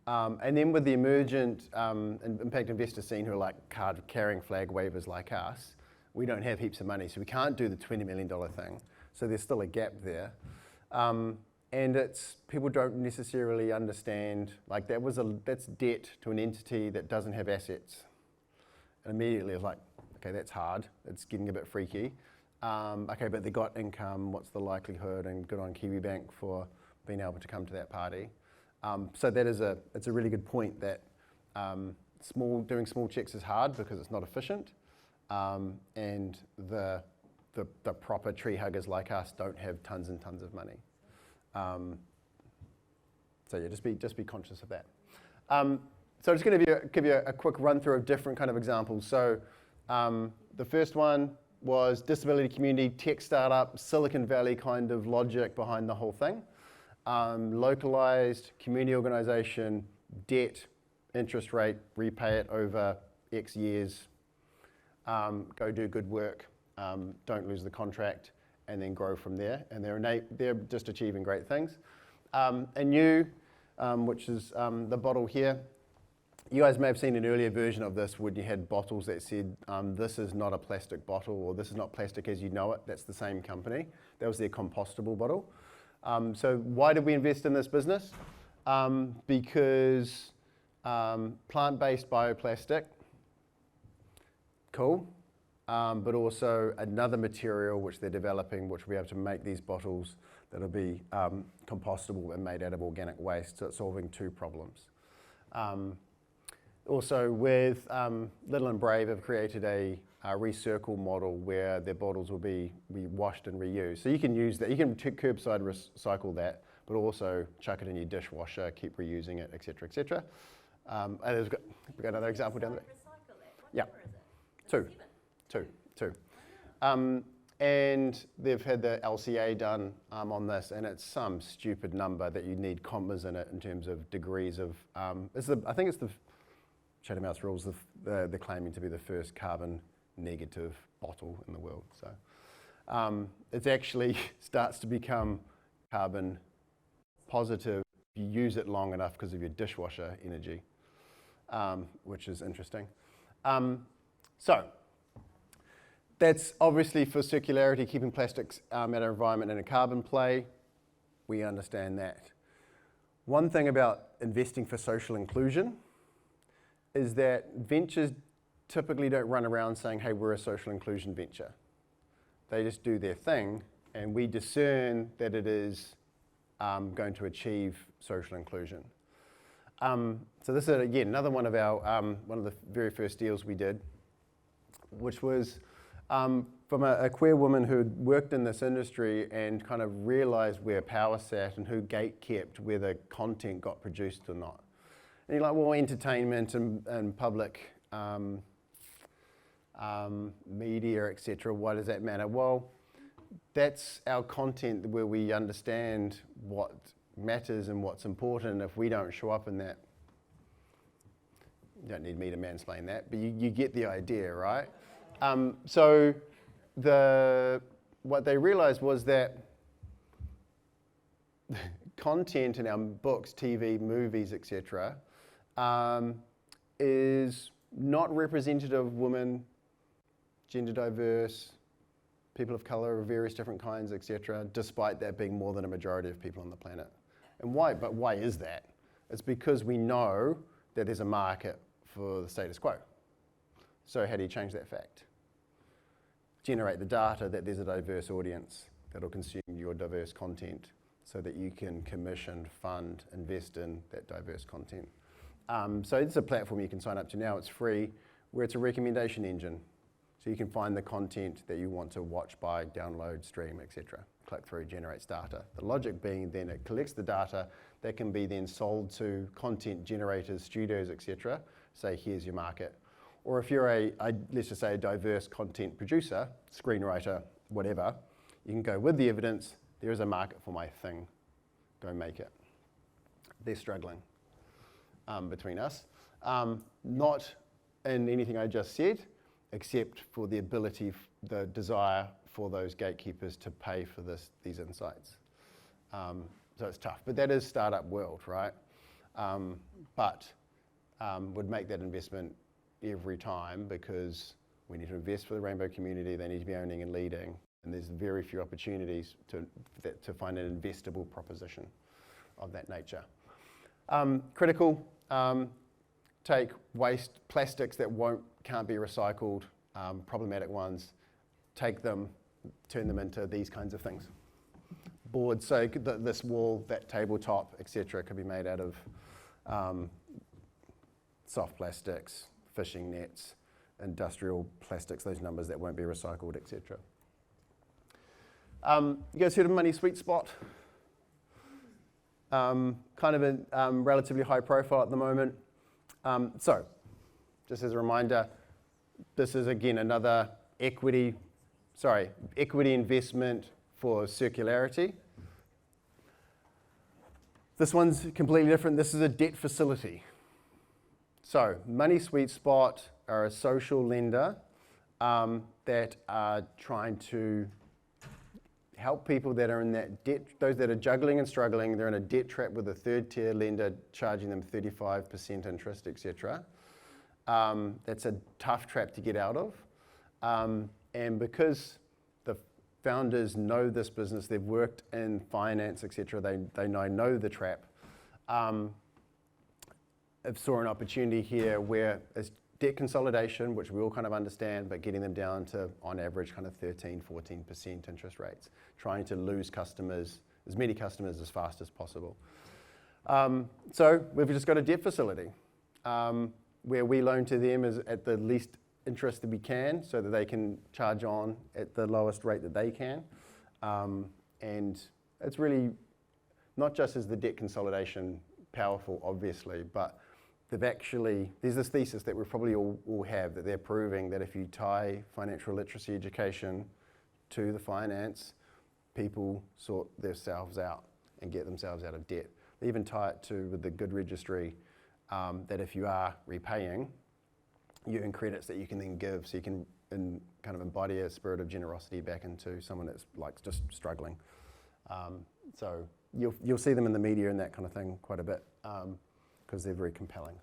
And then with the emergent impact investor scene, who are like card-carrying flag wavers like us, we don't have heaps of money, so we can't do the $20 million thing. So there's still a gap there. And people don't necessarily understand, like that's debt to an entity that doesn't have assets. And immediately it's like, okay, that's hard. It's getting a bit freaky. Okay, but they got income. What's the likelihood? And good on KiwiBank for being able to come to that party. So it's a really good point that doing small checks is hard because it's not efficient, and the proper tree huggers like us don't have tons and tons of money. So yeah, just be conscious of that. So I'm just going to give you a quick run through of different kind of examples. So the first one was disability community, tech startup, Silicon Valley kind of logic behind the whole thing. Localized community organization, debt, interest rate, repay it over X years, go do good work, don't lose the contract, and then grow from there. And they're just achieving great things. And you, which is the bottle here, you guys may have seen an earlier version of this when you had bottles that said, this is not a plastic bottle, or this is not plastic as you know it. That's the same company. That was their compostable bottle. So why did we invest in this business? Because plant-based bioplastic, cool, but also another material which they're developing, which will be able to make these bottles that'll be compostable and made out of organic waste, so it's solving two problems. Also with Little and Brave have created a recircle model where their bottles will be washed and reused. So you can use that, you can curbside recycle that, but also chuck it in your dishwasher, keep reusing it, etc., etc. And we've got another example down there. Recycle it. What Yeah. number is it? Two. And they've had the LCA done on this, and it's some stupid number that you need commas in it in terms of degrees of. I think it's the Chatham House Rules. They're claiming to be the first carbon negative bottle in the world. So it actually starts to become carbon positive if you use it long enough because of your dishwasher energy, which is interesting. So that's obviously for circularity, keeping plastics out of our environment in a carbon play. We understand that. One thing about investing for social inclusion is that ventures typically don't run around saying, hey, we're a social inclusion venture. They just do their thing, and we discern that it is going to achieve social inclusion. So this is, again, another one of our, one of the very first deals we did, which was from a queer woman who had worked in this industry and kind of realized where power sat and who gatekept whether content got produced or not. And you're like, well, entertainment and public media, etc., why does that matter? Well, that's our content where we understand what matters and what's important. If we don't show up in that, you don't need me to mansplain that, but you get the idea, right? So what they realized was that content in our books, TV, movies, etc., is not representative of women, gender diverse, people of color of various different kinds, etc., despite that being more than a majority of people on the planet. And why? But why is that? It's because we know that there's a market for the status quo. So how do you change that fact? Generate the data that there's a diverse audience that will consume your diverse content so that you can commission, fund, invest in that diverse content. So it's a platform you can sign up to now. It's free, where it's a recommendation engine. So you can find the content that you want to watch, buy, download, stream, etc. Click through, generates data. The logic being then it collects the data that can be then sold to content generators, studios, etc. Say, here's your market. Or if you're let's just say a diverse content producer, screenwriter, whatever, you can go with the evidence, there is a market for my thing, go make it. They're struggling between us. Not in anything I just said, except for the ability, the desire for those gatekeepers to pay for these insights. So it's tough, but that is startup world, right? But would make that investment every time because we need to invest for the rainbow community, they need to be owning and leading, and there's very few opportunities to find an investable proposition of that nature. Critical, take waste, plastics that can't be recycled, problematic ones, take them, turn them into these kinds of things. Boards, so this wall, that tabletop, etc., could be made out of soft plastics, fishing nets, industrial plastics, those numbers that won't be recycled, etc. You guys heard of Money Sweet Spot? Kind of a relatively high profile at the moment. So, just as a reminder, this is again another equity investment for circularity. This one's completely different. This is a debt facility. So, Money Sweet Spot are a social lender that are trying to help people that are in that debt, those that are juggling and struggling, they're in a debt trap with a third tier lender charging them 35% interest, etc. That's a tough trap to get out of. And because founders know this business, they've worked in finance, etc. They know the trap. I've saw an opportunity here where it's debt consolidation, which we all kind of understand, but getting them down to, on average, kind of 13, 14% interest rates, trying to lose customers, as many customers as fast as possible. So we've just got a debt facility where we loan to them is at the least interest that we can so that they can charge on at the lowest rate that they can. And it's really not just as the debt consolidation powerful, obviously, but there's this thesis that we probably all have, that they're proving that if you tie financial literacy education to the finance, people sort themselves out and get themselves out of debt. They even tie it to, with the good registry, that if you are repaying, you earn credits that you can then give, so you can kind of embody a spirit of generosity back into someone that's like just struggling. So you'll see them in the media and that kind of thing quite a bit, because they're very compelling.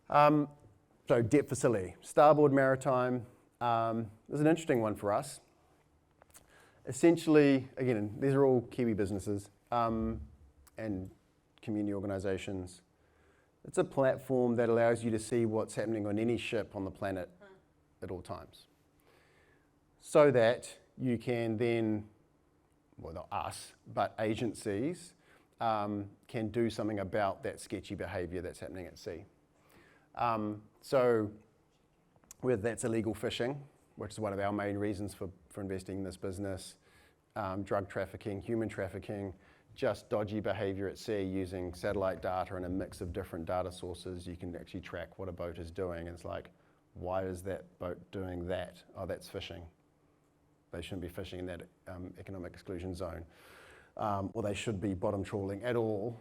So debt facility, Starboard Maritime is an interesting one for us. Essentially, again, these are all Kiwi businesses and community organisations. It's a platform that allows you to see what's happening on any ship on the planet at all times, so that you can then, well, not us, but agencies can do something about that sketchy behaviour that's happening at sea. So whether that's illegal fishing, which is one of our main reasons for investing in this business, drug trafficking, human trafficking, just dodgy behaviour at sea using satellite data and a mix of different data sources, you can actually track what a boat is doing. And it's like, why is that boat doing that? Oh, that's fishing. They shouldn't be fishing in that economic exclusion zone. Or they should be bottom trawling at all,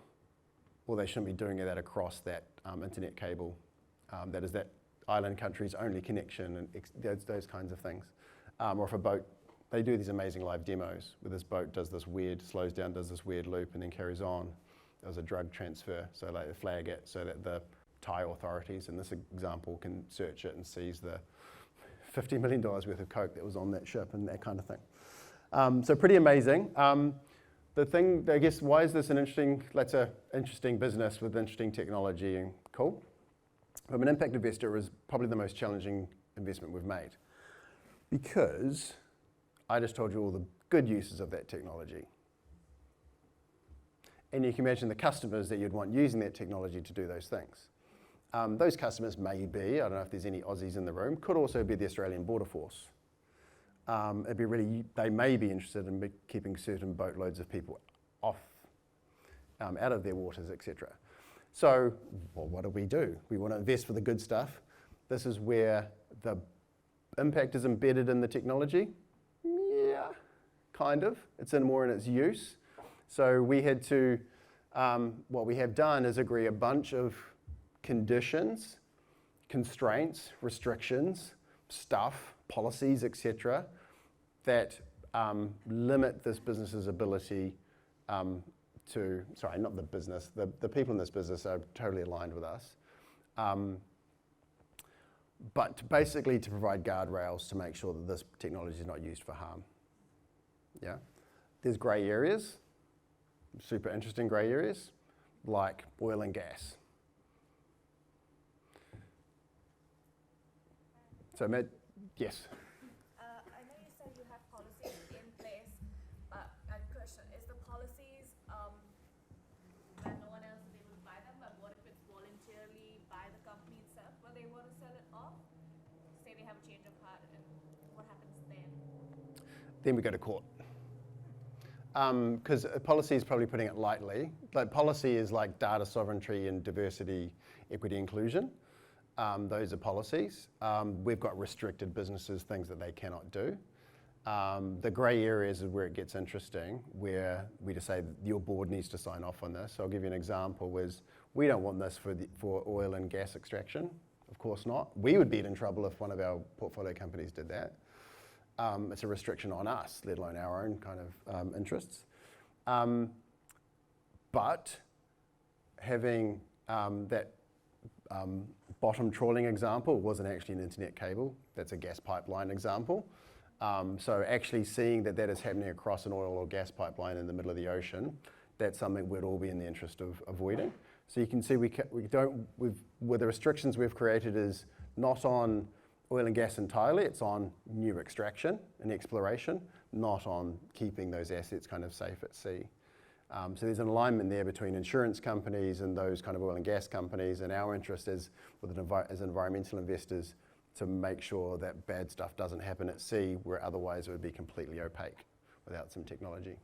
or they shouldn't be doing that across that internet cable. That is that island country's only connection, and those kinds of things. Or if a boat, they do these amazing live demos where this boat does this weird, slows down, does this weird loop, and then carries on. There's a drug transfer, so like they flag it so that the Thai authorities, in this example, can search it and seize the $50 million worth of coke that was on that ship and that kind of thing. So pretty amazing. The thing, I guess, why is this an interesting business with interesting technology and cool? From an impact investor, it was probably the most challenging investment we've made, because I just told you all the good uses of that technology. And you can imagine the customers that you'd want using that technology to do those things. Those customers may be, I don't know if there's any Aussies in the room, could also be the Australian Border Force. They may be interested in keeping certain boatloads of people off, out of their waters, etc. So, well, what do? We want to invest for the good stuff. This is where the impact is embedded in the technology. Yeah, kind of. It's more in its use. So we had to, what we have done is agree a bunch of conditions, constraints, restrictions, stuff, policies, etc., that limit this business's ability sorry, not the business, the people in this business are totally aligned with us, but basically to provide guardrails to make sure that this technology is not used for harm. Yeah, there's grey areas, super interesting grey areas, like oil and gas. So, Matt, yes? I know you said you have policies in place, but I have a question. Is the policies when no one else is able to buy them, but what if it's voluntarily by the company itself when they want to sell it off? Say they have a change of heart, and what happens then? Then we go to court. Because policy is probably putting it lightly. Like policy is like data sovereignty and diversity, equity, inclusion. Those are policies. We've got restricted businesses, things that they cannot do. The grey areas is where it gets interesting, where we just say your board needs to sign off on this. So I'll give you an example. We don't want this for oil and gas extraction. Of course not. We would be in trouble if one of our portfolio companies did that. It's a restriction on us, let alone our own kind of interests. But having that bottom trawling example wasn't actually an internet cable. That's a gas pipeline example. So actually seeing that that is happening across an oil or gas pipeline in the middle of the ocean, that's something we'd all be in the interest of avoiding. So you can see with the restrictions we've created is not on oil and gas entirely, it's on new extraction and exploration, not on keeping those assets kind of safe at sea. So there's an alignment there between insurance companies and those kind of oil and gas companies, and our interest is, as environmental investors, to make sure that bad stuff doesn't happen at sea where otherwise it would be completely opaque without some technology.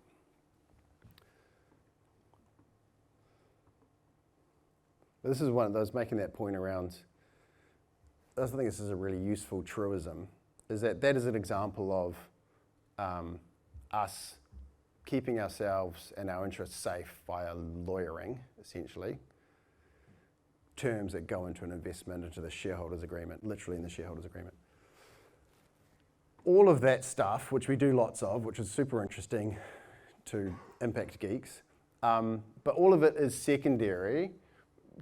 But this is one of those, making that point around, I think this is a really useful truism, is that is an example of us keeping ourselves and our interests safe via lawyering, essentially, terms that go into an investment, into the shareholders agreement, literally in the shareholders agreement. All of that stuff, which we do lots of, which is super interesting to impact geeks, but all of it is secondary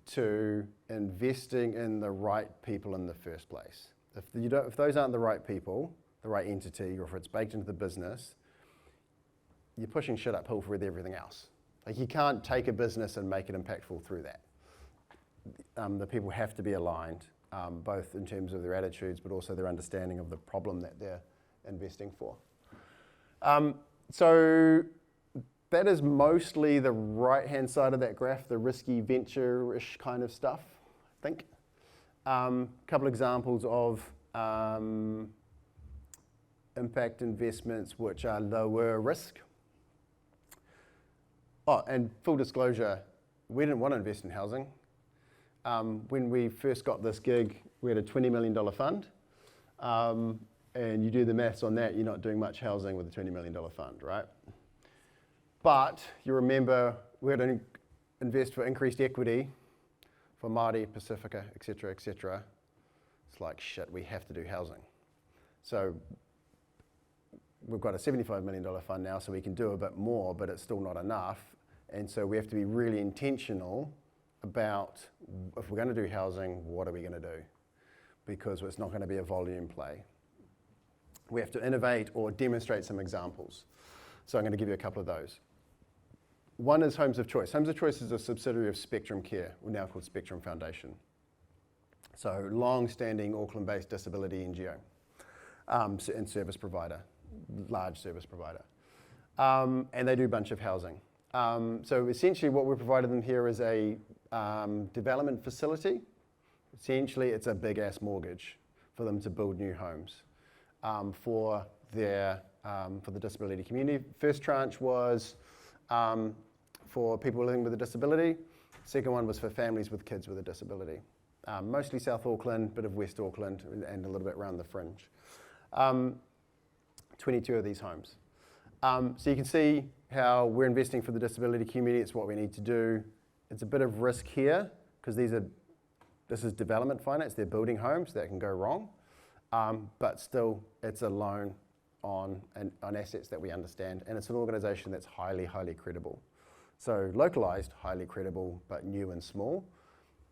to investing in the right people in the first place. If those aren't the right people, the right entity, or if it's baked into the business, you're pushing shit uphill with everything else. Like, you can't take a business and make it impactful through that. The people have to be aligned, both in terms of their attitudes, but also their understanding of the problem that they're investing for. So that is mostly the right-hand side of that graph, the risky venture-ish kind of stuff, I think. A couple examples of impact investments which are lower risk. Oh, and full disclosure, we didn't want to invest in housing. When we first got this gig, we had a $20 million fund. And you do the maths on that, you're not doing much housing with a $20 million fund, right? But you remember we had to invest for increased equity for Māori, Pacifica, et cetera, et cetera. It's like, shit, we have to do housing. So we've got a $75 million fund now, so we can do a bit more, but it's still not enough. And so we have to be really intentional about, if we're going to do housing, what are we going to do? Because it's not going to be a volume play. We have to innovate or demonstrate some examples. So I'm going to give you a couple of those. One is Homes of Choice. Homes of Choice is a subsidiary of Spectrum Care, now called Spectrum Foundation. So long-standing Auckland-based disability NGO and service provider, large service provider. And they do a bunch of housing. So essentially what we provided them here is a development facility. Essentially it's a big-ass mortgage for them to build new homes for the disability community. First tranche was for people living with a disability. Second one was for families with kids with a disability. Mostly South Auckland, bit of West Auckland, and a little bit around the fringe. 22 of these homes. So you can see how we're investing for the disability community. It's what we need to do. It's a bit of risk here, because this is development finance. They're building homes. That can go wrong. But still, it's a loan on assets that we understand, and it's an organisation that's highly, highly credible. So localised, highly credible, but new and small.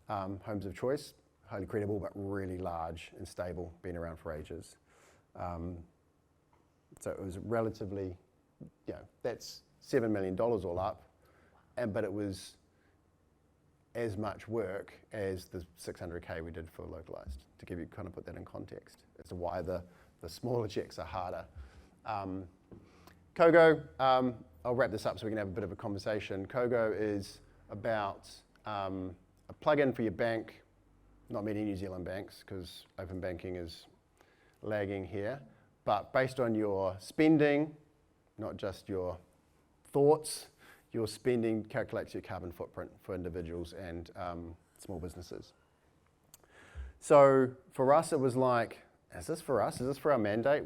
Homes of Choice, highly credible, but really large and stable, been around for ages. So it was relatively, that's $7 million all up, but it was as much work as the 600K we did for localised, to give you, kind of put that in context as to why the smaller checks are harder. Kogo, I'll wrap this up so we can have a bit of a conversation. Kogo is about a plug-in for your bank, not many New Zealand banks, because open banking is lagging here, but based on your spending, not just your thoughts, your spending calculates your carbon footprint for individuals and small businesses. So for us, it was like, is this for us? Is this for our mandate?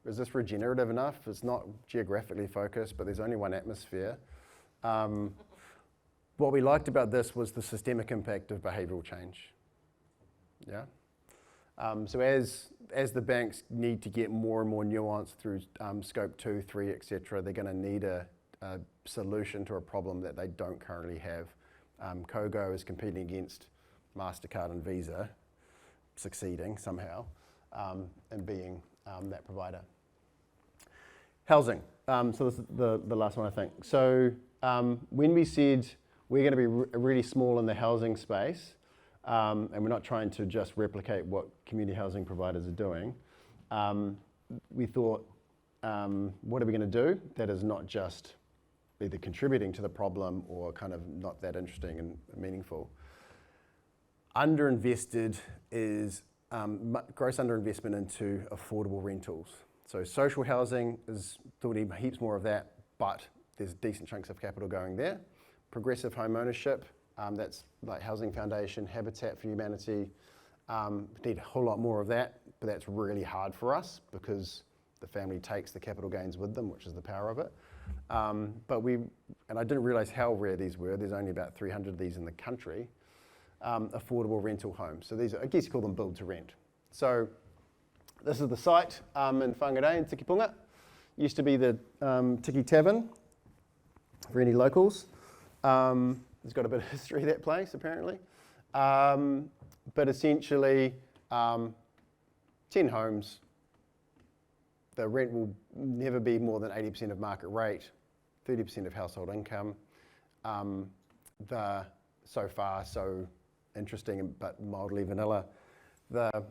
Is this regenerative enough? It's not geographically focused, but there's only one atmosphere. What we liked about this was the systemic impact of behavioural change. Yeah. So as the banks need to get more and more nuance through scope 2, 3, etc., they're going to need a solution to a problem that they don't currently have. Kogo is competing against MasterCard and Visa, succeeding somehow, and being that provider. Housing. So this is the last one, I think. So when we said we're going to be really small in the housing space, and we're not trying to just replicate what community housing providers are doing, we thought, what are we going to do that is not just either contributing to the problem or kind of not that interesting and meaningful? Underinvested is gross underinvestment into affordable rentals. So social housing is thought to be heaps more of that, but there's decent chunks of capital going there. Progressive home ownership, that's like Housing Foundation, Habitat for Humanity. We need a whole lot more of that, but that's really hard for us because the family takes the capital gains with them, which is the power of it. And I didn't realize how rare these were. There's only about 300 of these in the country. Affordable rental homes. So these are, I guess you call them build to rent. So this is the site in Whangarei in Tikipunga. Used to be the Tiki Tavern for any locals. It's got a bit of history, that place, apparently. But essentially, 10 homes. The rent will never be more than 80% of market rate, 30% of household income. So far, so interesting, but mildly vanilla. The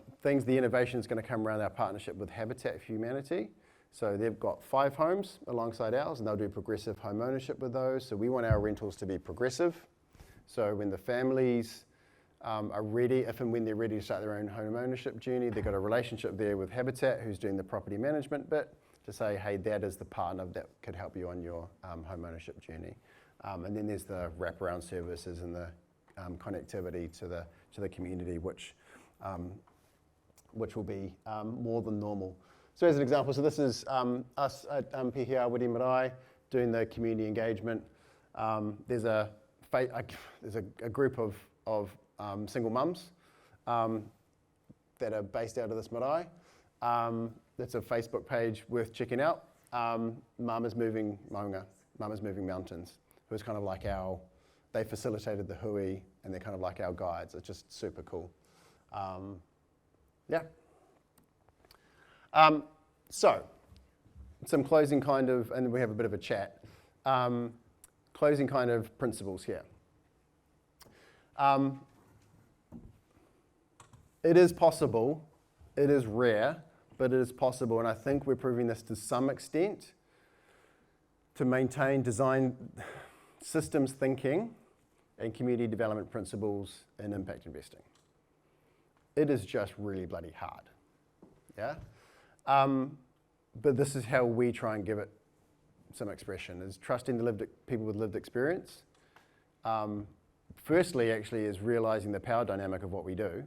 innovation is going to come around our partnership with Habitat for Humanity. So they've got 5 homes alongside ours, and they'll do progressive home ownership with those. So we want our rentals to be progressive. So when the families are ready, if and when they're ready to start their own home ownership journey, they've got a relationship there with Habitat, who's doing the property management bit, to say, hey, that is the partner that could help you on your home ownership journey. And then there's the wraparound services and the connectivity to the community, which will be more than normal. So as an example, so this is us at PHR Wiri Marae doing the community engagement. There's a group of single mums that are based out of this marae. That's a Facebook page worth checking out. Mama's Moving Mountains, who's kind of like they facilitated the hui, and they're kind of like our guides. It's just super cool. So, some closing kind of, and we have a bit of a chat. Closing kind of principles here. It is possible, it is rare, but it is possible, and I think we're proving this to some extent, to maintain design systems thinking and community development principles in impact investing. It is just really bloody hard, yeah? But this is how we try and give it some expression, is trusting the people with lived experience. Firstly, actually, is realizing the power dynamic of what we do,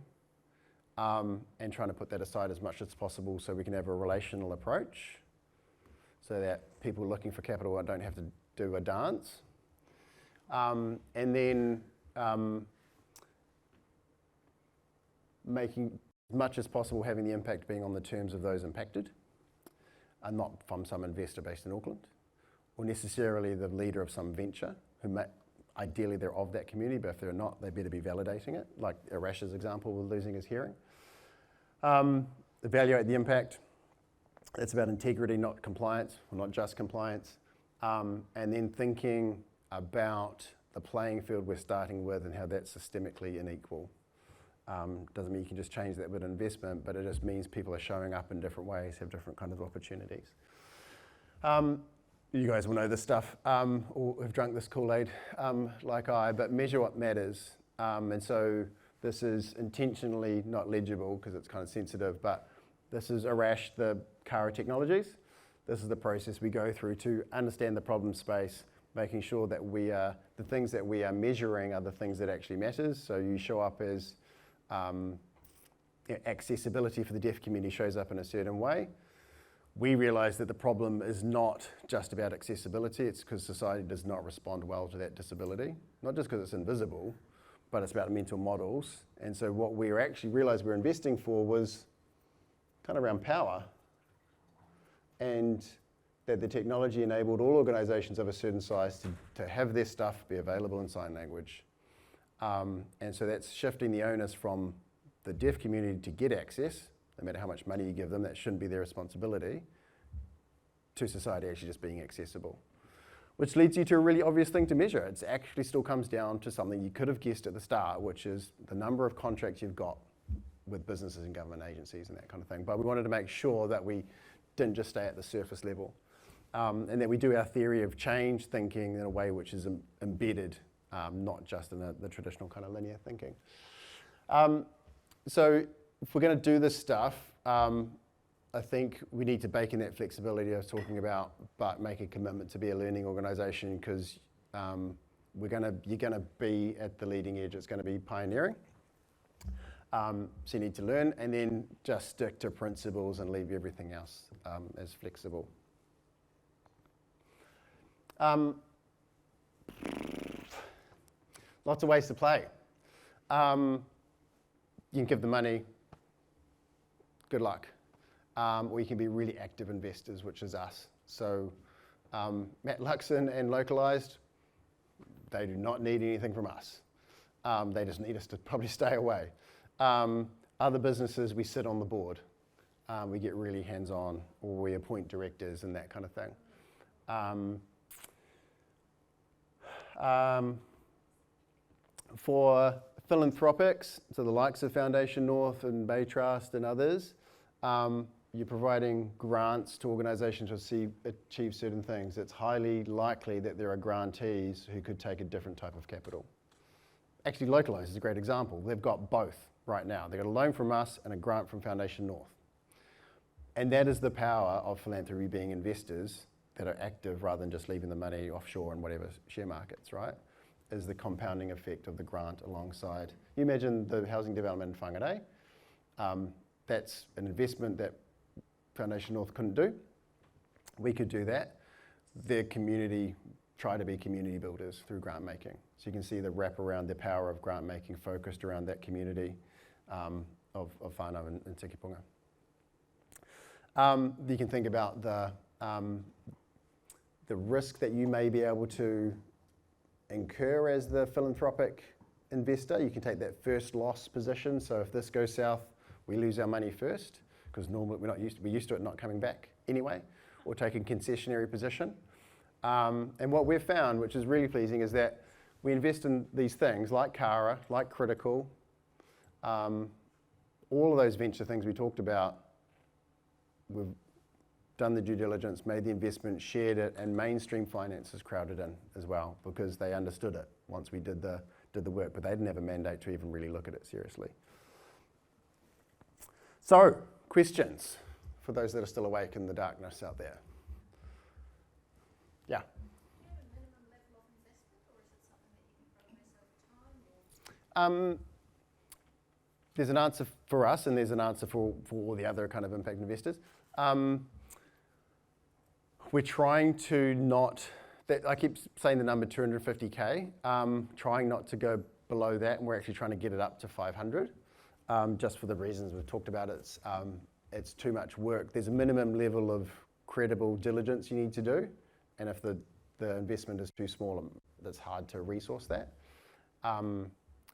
and trying to put that aside as much as possible so we can have a relational approach, so that people looking for capital don't have to do a dance. And then making as much as possible having the impact being on the terms of those impacted, and not from some investor based in Auckland, or necessarily the leader of some venture, ideally they're of that community, but if they're not, they better be validating it, like Arash's example with losing his hearing. Evaluate the impact. It's about integrity, not compliance, or not just compliance. And then thinking about the playing field we're starting with and how that's systemically unequal. Doesn't mean you can just change that with investment, but it just means people are showing up in different ways, have different kind of opportunities. You guys will know this stuff, or have drunk this Kool-Aid like I, but measure what matters. And so this is intentionally not legible because it's kind of sensitive, but this is Arash, the Kara Technologies. This is the process we go through to understand the problem space, making sure that the things that we are measuring are the things that actually matters. So you show up as accessibility for the deaf community shows up in a certain way. We realise that the problem is not just about accessibility, it's because society does not respond well to that disability. Not just because it's invisible, but it's about mental models. And so what we actually realised we're investing for was kind of around power, and that the technology enabled all organisations of a certain size to have their stuff be available in sign language. And so that's shifting the onus from the deaf community to get access no matter how much money you give them, that shouldn't be their responsibility, to society actually just being accessible. Which leads you to a really obvious thing to measure. It actually still comes down to something you could have guessed at the start, which is the number of contracts you've got with businesses and government agencies and that kind of thing. But we wanted to make sure that we didn't just stay at the surface level, and that we do our theory of change thinking in a way which is embedded, not just in the traditional kind of linear thinking. So if we're going to do this stuff, I think we need to bake in that flexibility I was talking about, but make a commitment to be a learning organisation, because you're going to be at the leading edge. It's going to be pioneering. So you need to learn, and then just stick to principles and leave everything else as flexible. Lots of ways to play. You can give the money, good luck. Or you can be really active investors, which is us. So Matt Luxon and Localised, they do not need anything from us. They just need us to probably stay away. Other businesses, we sit on the board. We get really hands-on, or we appoint directors and that kind of thing. For philanthropics, so the likes of Foundation North and Bay Trust and others, you're providing grants to organisations to achieve certain things. It's highly likely that there are grantees who could take a different type of capital. Actually, Localised is a great example. They've got both right now. They've got a loan from us and a grant from Foundation North. And that is the power of philanthropy being investors that are active rather than just leaving the money offshore in whatever share markets, right? Is the compounding effect of the grant alongside. You imagine the housing development in Whangarei. That's an investment that Foundation North couldn't do. We could do that. Their community try to be community builders through grant making. So you can see the wrap around the power of grant making focused around that community of whānau and Tikipunga. You can think about the risk that you may be able to incur as the philanthropic investor. You can take that first loss position. So if this goes south, we lose our money first, because normally we're used to it not coming back anyway, or taking concessionary position. And what we've found, which is really pleasing, is that we invest in these things like Kara, like Critical, all of those venture things we talked about. We've done the due diligence, made the investment, shared it, and mainstream finance is crowded in as well, because they understood it once we did the work, but they didn't have a mandate to even really look at it seriously. So, questions for those that are still awake in the darkness out there? Yeah. Do you have a minimum level of investment, or is it something that you can progress over time? Or? There's an answer for us, and there's an answer for all the other kind of impact investors. We're trying to not, I keep saying the number 250K, trying not to go below that, and we're actually trying to get it up to 500, just for the reasons we've talked about. It's too much work. There's a minimum level of credible diligence you need to do, and if the investment is too small, it's hard to resource that.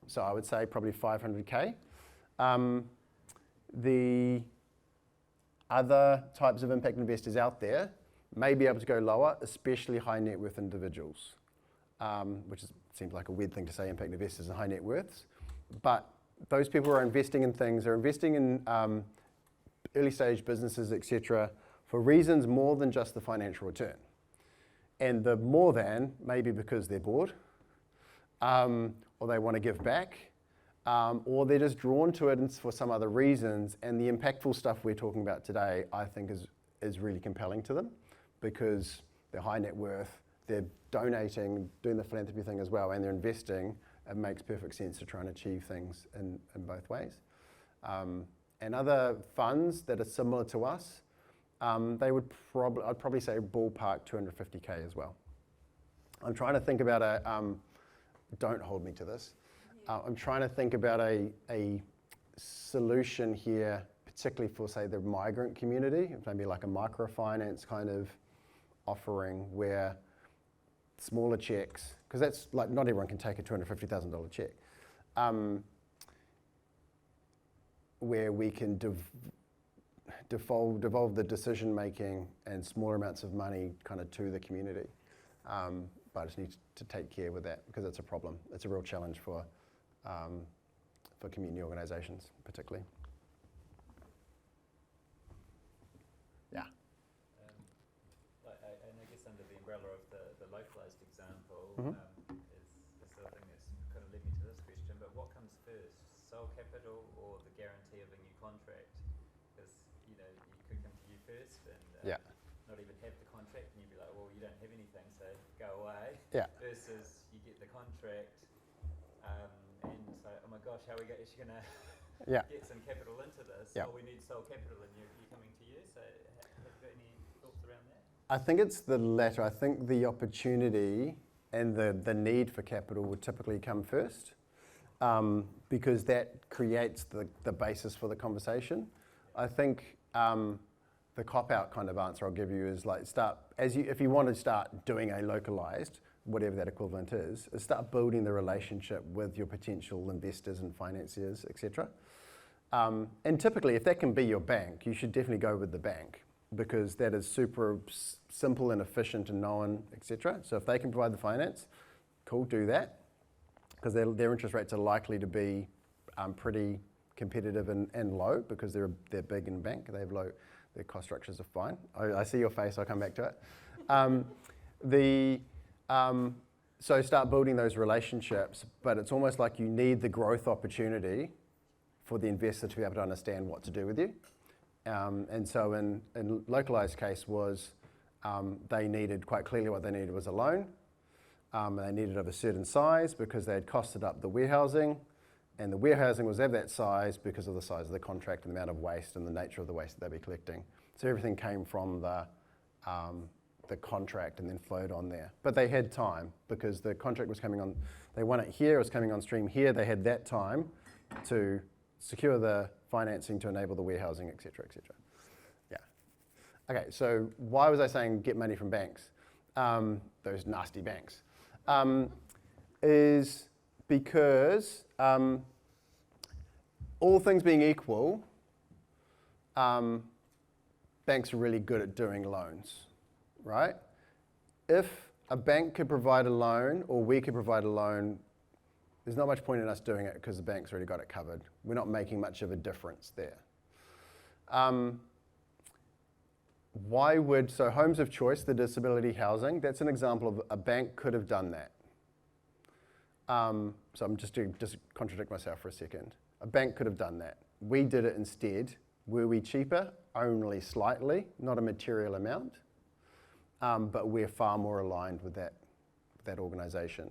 So I would say probably 500K. The other types of impact investors out there may be able to go lower, especially high net worth individuals, which seems like a weird thing to say, impact investors and high net worths. But those people who are investing in things, are investing in early stage businesses, etc., for reasons more than just the financial return. And the more than, maybe because they're bored, or they want to give back, or they're just drawn to it for some other reasons. And the impactful stuff we're talking about today, I think is really compelling to them, because they're high net worth, they're donating, doing the philanthropy thing as well, and they're investing. It makes perfect sense to try and achieve things in both ways. And other funds that are similar to us, I'd probably say ballpark 250K as well. I'm trying to think about don't hold me to this. I'm trying to think about a solution here, particularly for, say, the migrant community, maybe like a microfinance kind of offering where smaller checks, because that's like not everyone can take a $250,000 check, where we can devolve the decision making and smaller amounts of money kind of to the community. But I just need to take care with that because it's a problem. It's a real challenge for community organisations, particularly. Yeah. And I guess under the umbrella of the localised example, Mm-hmm. is the thing that's kind of led me to this question. But what comes first, sole capital or the guarantee of a new contract? Because you could come to you first and not even have the contract, and you'd be like, well, you don't have anything, so go away. Yeah. Versus you get the contract, and so, oh my gosh, how are we actually going to get some capital into this? Yeah. Well, we need sole capital, and you're coming to you. So, have you got any thoughts around that? I think it's the latter. I think the opportunity and the need for capital would typically come first, because that creates the basis for the conversation. I think the cop-out kind of answer I'll give you is like if you want to start doing a localised, whatever that equivalent is start building the relationship with your potential investors and financiers, etc. And typically, if that can be your bank, you should definitely go with the bank because that is super simple and efficient and known, etc. So if they can provide the finance, cool, do that because their interest rates are likely to be pretty competitive and low because they're big and bank. They have low. Their cost structures are fine. I see your face. I'll come back to it. So start building those relationships, but it's almost like you need the growth opportunity for the investor to be able to understand what to do with you. And so in localised case was they needed quite clearly what they needed was a loan. They needed of a certain size because they had costed up the warehousing. And the warehousing was of that size because of the size of the contract and the amount of waste and the nature of the waste that they'd be collecting. So everything came from the contract and then flowed on there. But they had time because the contract was coming on, they won it here, it was coming on stream here. They had that time to secure the financing to enable the warehousing, et cetera, et cetera. Yeah. Okay, so why was I saying get money from banks? Those nasty banks. Is because all things being equal, banks are really good at doing loans, right? If a bank could provide a loan or we could provide a loan, there's not much point in us doing it because the bank's already got it covered. We're not making much of a difference there. So homes of choice, the disability housing, that's an example of a bank could have done that. So I'm just contradict myself for a second. A bank could have done that. We did it instead. Were we cheaper? Only slightly, not a material amount, but we're far more aligned with that organisation.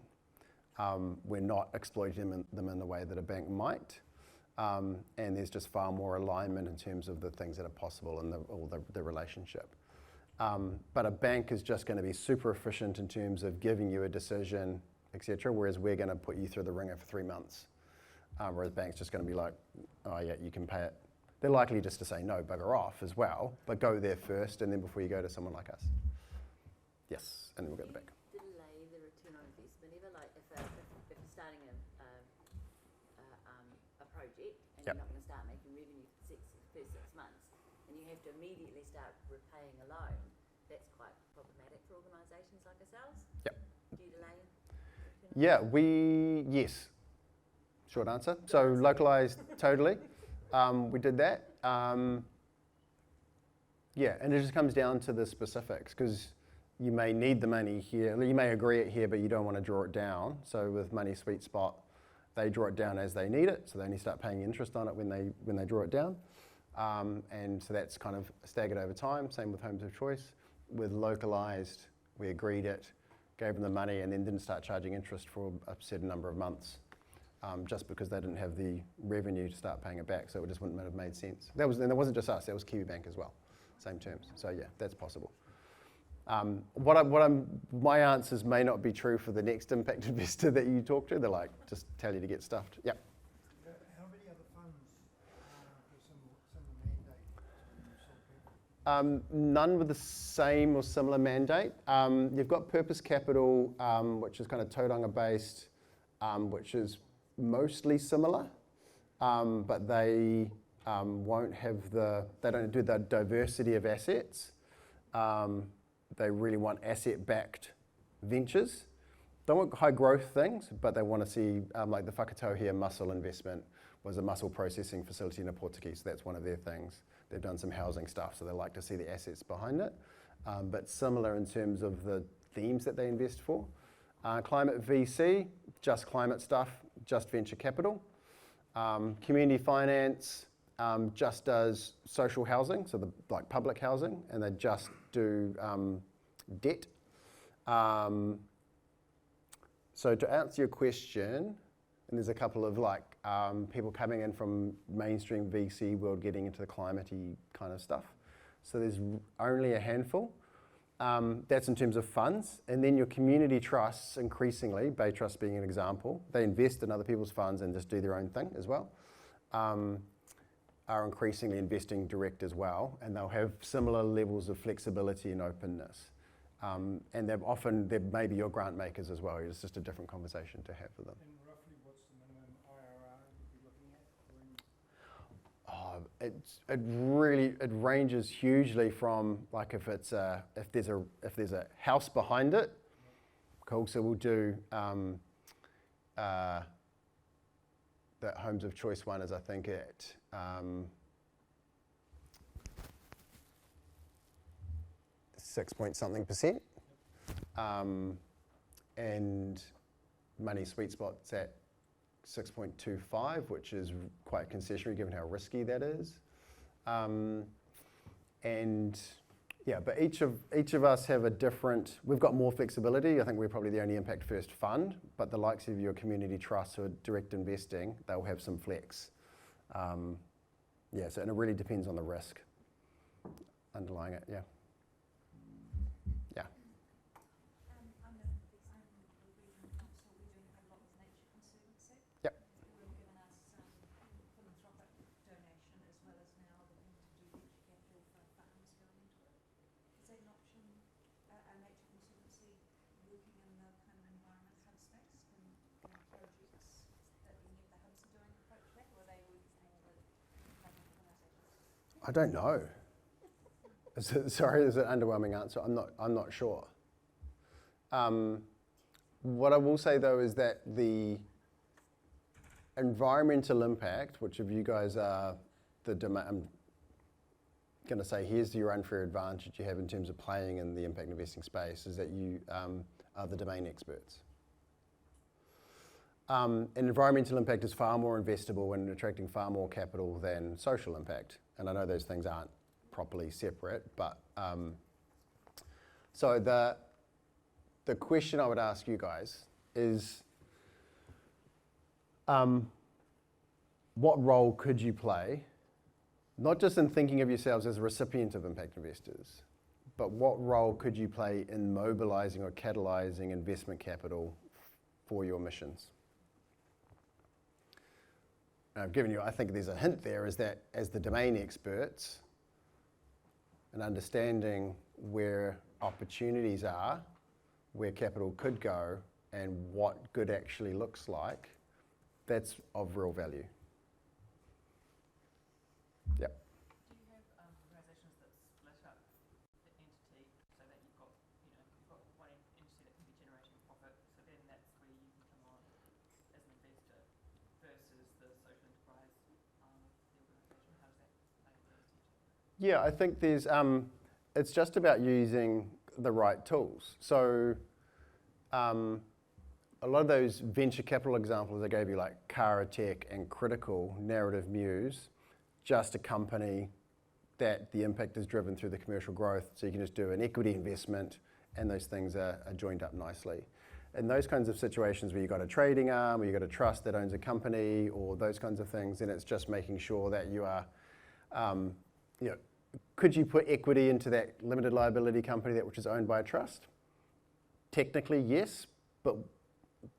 We're not exploiting them in the way that a bank might, and there's just far more alignment in terms of the things that are possible and the relationship. But a bank is just going to be super efficient in terms of giving you a decision, etc., whereas we're going to put you through the ringer for 3 months. Whereas bank's just going to be like, oh yeah, you can pay it. They're likely just to say no, bugger off as well, but go there first and then before you go to someone like us. Yes, and then we'll go to the bank. Delay the return on investment ever? Like if you're starting a project and you're not going to start making revenue for the first 6 months and you have to immediately start repaying a loan, that's quite problematic for organisations like ourselves. Yep. Do you delay? Yeah, yes. Short answer. So localised, totally. We did that. Yeah, and it just comes down to the specifics because you may need the money here. You may agree it here, but you don't want to draw it down. So with Money Sweet Spot, they draw it down as they need it. So they only start paying interest on it when they draw it down. And so that's kind of staggered over time. Same with Homes of Choice. With localised, we agreed it, gave them the money, and then didn't start charging interest for a certain number of months. Just because they didn't have the revenue to start paying it back, so it just wouldn't have made sense. And it wasn't just us; that was Kiwi Bank as well, same terms. So yeah, that's possible. My answers may not be true for the next impact investor that you talk to. They're like, just tell you to get stuffed. Yeah. How many other funds have similar mandate? None with the same or similar mandate. You've got Purpose Capital, which is kind of Tauranga based, which is mostly similar, but they they don't do the diversity of assets. They really want asset-backed ventures. Don't want high growth things, but they want to see, like the Whakatauhia mussel investment was a mussel processing facility in Portuguese. So that's one of their things. They've done some housing stuff, so they like to see the assets behind it. But similar in terms of the themes that they invest for. Climate VC, just climate stuff, just venture capital. Community finance just does social housing, so like public housing, and they just do debt. So to answer your question, and there's a couple of like people coming in from mainstream VC world getting into the climate-y kind of stuff. So there's only a handful. That's in terms of funds. And then your community trusts, increasingly, Bay Trust being an example, they invest in other people's funds and just do their own thing as well, are increasingly investing direct as well. And they'll have similar levels of flexibility and openness. And they're maybe your grant makers as well. It's just a different conversation to have with them. And roughly what's the minimum IRR you'd be looking at? It ranges hugely from like if there's a house behind it, cool. So we'll do that Homes of Choice one is I think at 6-point-something%, and Money Sweet Spot's at 6.25, which is quite concessionary given how risky that is. And yeah, but each of us have a different, we've got more flexibility. I think we're probably the only impact first fund, but the likes of your community trusts who are direct investing, they'll have some flex. Yeah, so and it really depends on the risk underlying it, yeah. Yeah. I'm the Regional Council. We're doing a lot with Nature Conservancy. Yep. Who have given us philanthropic donation as well as now looking to do venture capital for farms going into it. Is that an option, a Nature Conservancy working in the kind of environment hub space? Can projects that any of the hubs are doing approach that, or are they working more with government organisations? I don't know. Sorry, is it an underwhelming answer? I'm not sure. What I will say though is that the environmental impact, which of you guys are I'm going to say here's your unfair advantage you have in terms of playing in the impact investing space, is that you are the domain experts. And environmental impact is far more investable and attracting far more capital than social impact. And I know those things aren't properly separate, but so the question I would ask you guys is what role could you play, not just in thinking of yourselves as a recipient of impact investors, but what role could you play in mobilizing or catalyzing investment capital for your missions? And I've given you, I think there's a hint there, is that as the domain experts, and understanding where opportunities are, where capital could go, and what good actually looks like, that's of real value. Yep. Do you have organisations that split up the entity so that you've got one entity that can be generating profit, so then that's where you can come on as an investor versus the social enterprise arm of the organisation? How does that play into each other? Yeah, I think there's, it's just about using the right tools. So a lot of those venture capital examples I gave you, like Cara Tech and Critical, Narrative Muse, just a company that the impact is driven through the commercial growth. So you can just do an equity investment and those things are joined up nicely. In those kinds of situations where you've got a trading arm, or you've got a trust that owns a company, or those kinds of things, then it's just making sure that you are, could you put equity into that limited liability company which is owned by a trust? Technically, yes, but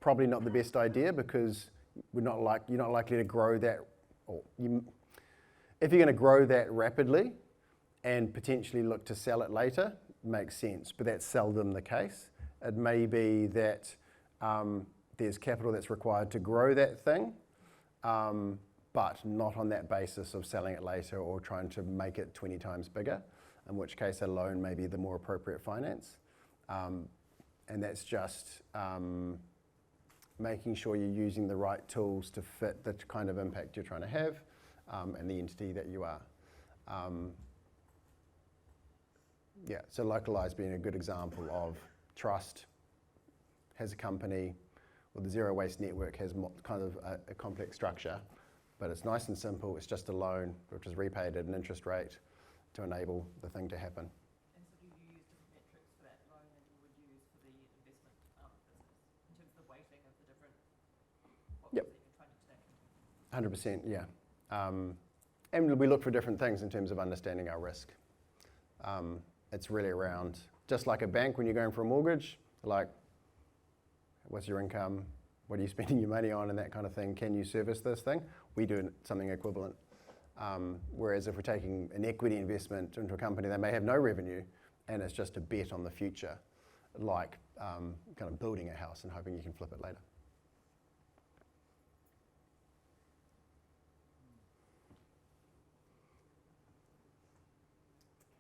probably not the best idea because you're not likely to grow that, if you're going to grow that rapidly and potentially look to sell it later, makes sense, but that's seldom the case. It may be that there's capital that's required to grow that thing, but not on that basis of selling it later or trying to make it 20 times bigger, in which case a loan may be the more appropriate finance. And that's just making sure you're using the right tools to fit the kind of impact you're trying to have and the entity that you are. Yeah, so localised being a good example of trust, has a company, or the Zero Waste Network has kind of a complex structure, but it's nice and simple. It's just a loan which is repaid at an interest rate to enable the thing to happen. And so do you use different metrics for that loan than you would use for the investment business, in terms of the weighting of the different boxes Yep. that you're trying to tick? 100%, yeah. And we look for different things in terms of understanding our risk. It's really around, just like a bank when you're going for a mortgage, like what's your income, what are you spending your money on and that kind of thing, can you service this thing? We do something equivalent. Whereas if we're taking an equity investment into a company, they may have no revenue and it's just a bet on the future, like kind of building a house and hoping you can flip it later.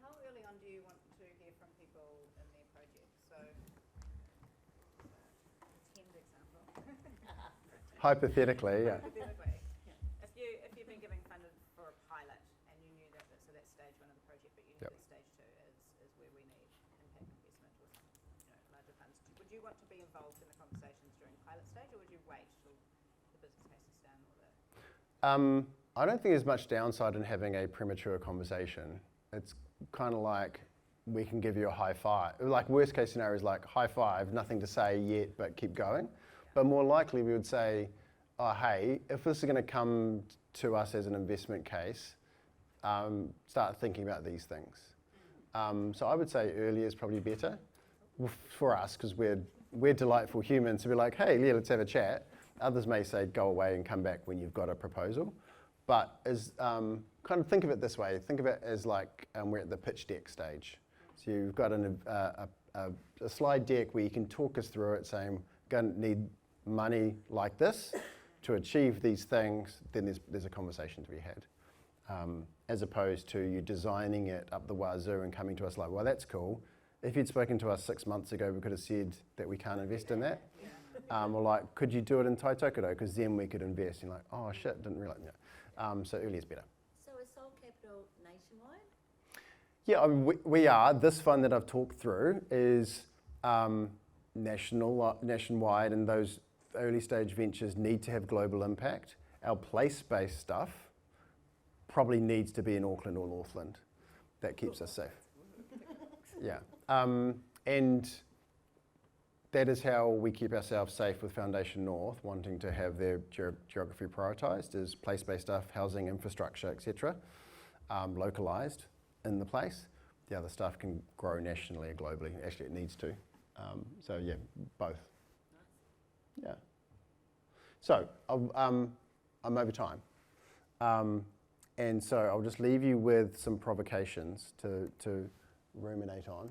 How early on do you want to hear from people in their project? So, pretend example. Hypothetically, yeah. Hypothetically, if you've been giving funded for a pilot and you knew that, so that's stage one of the project, but you knew Yep. that stage two is where we need impact investment or some, larger funds. Would you want to be involved in the conversations during pilot stage, or would you wait till the business case is done or the? I don't think there's much downside in having a premature conversation. It's kind of like we can give you a high five. Like worst case scenario is like high five, nothing to say yet, but keep going. But more likely we would say, oh, hey, if this is going to come to us as an investment case, start thinking about these things. So I would say early is probably better for us because we're delightful humans to be like, hey, yeah, let's have a chat. Others may say go away and come back when you've got a proposal. But as kind of think of it this way, think of it as like we're at the pitch deck stage. So you've got a slide deck where you can talk us through it saying, going to need money like this to achieve these things, then there's a conversation to be had. As opposed to you designing it up the wazoo and coming to us like, well, that's cool. If you'd spoken to us 6 months ago, we could have said that we can't invest in that. Or like, could you do it in Taitokudo? Because then we could invest. And you're like, oh shit, didn't realise. No. So early is better. So is Soul Capital nationwide? Yeah, I mean, we are. This fund that I've talked through is nationwide, and those early stage ventures need to have global impact. Our place-based stuff probably needs to be in Auckland or Northland. That keeps us safe. Yeah. And that is how we keep ourselves safe with Foundation North, wanting to have their geography prioritised, is place-based stuff, housing, infrastructure, etc., localised in the place. The other stuff can grow nationally or globally. Actually, it needs to. So yeah, both. Yeah. So I'm over time. And so I'll just leave you with some provocations to ruminate on.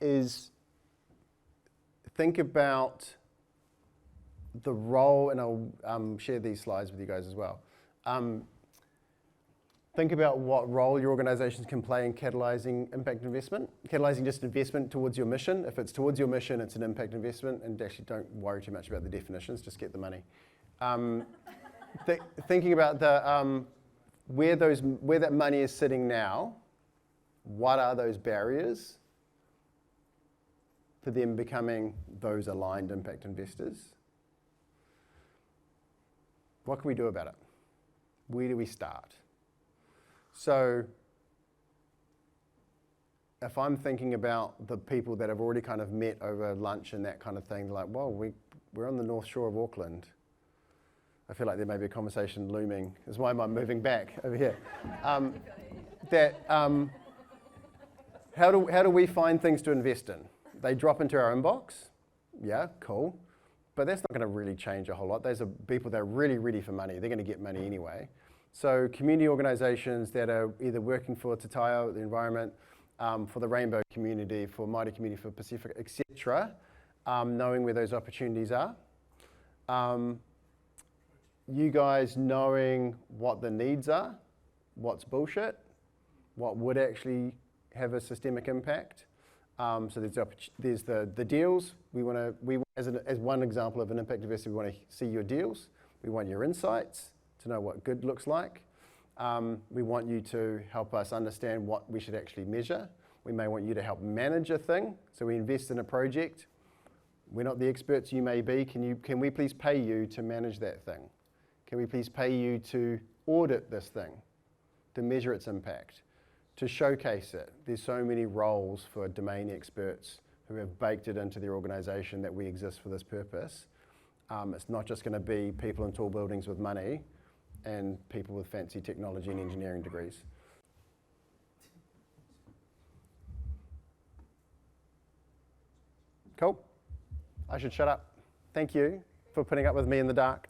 Is think about the role, and I'll share these slides with you guys as well. Think about what role your organisations can play in catalysing impact investment. Catalysing just investment towards your mission. If it's towards your mission, it's an impact investment, and actually don't worry too much about the definitions, just get the money. Thinking about the where that money is sitting now, what are those barriers for them becoming those aligned impact investors? What can we do about it? Where do we start? So if I'm thinking about the people that have already kind of met over lunch and that kind of thing, like, well, we're on the North Shore of Auckland. I feel like there may be a conversation looming. That's why I'm moving back over here. How do we find things to invest in? They drop into our inbox. Yeah, cool. But that's not going to really change a whole lot. Those are people that are really ready for money. They're going to get money anyway. So community organisations that are either working for Te Taio, the environment, for the rainbow community, for Māori community, for Pacific, etc., knowing where those opportunities are. you guys knowing what the needs are, what's bullshit, what would actually have a systemic impact. So there's the deals. As one example of an impact investor, we want to see your deals. We want your insights to know what good looks like. We want you to help us understand what we should actually measure. We may want you to help manage a thing. So we invest in a project. We're not the experts you may be. Can we please pay you to manage that thing? Can we please pay you to audit this thing, to measure its impact, to showcase it? There's so many roles for domain experts who have baked it into their organisation that we exist for this purpose. It's not just going to be people in tall buildings with money and people with fancy technology and engineering degrees. Cool. I should shut up. Thank you for putting up with me in the dark.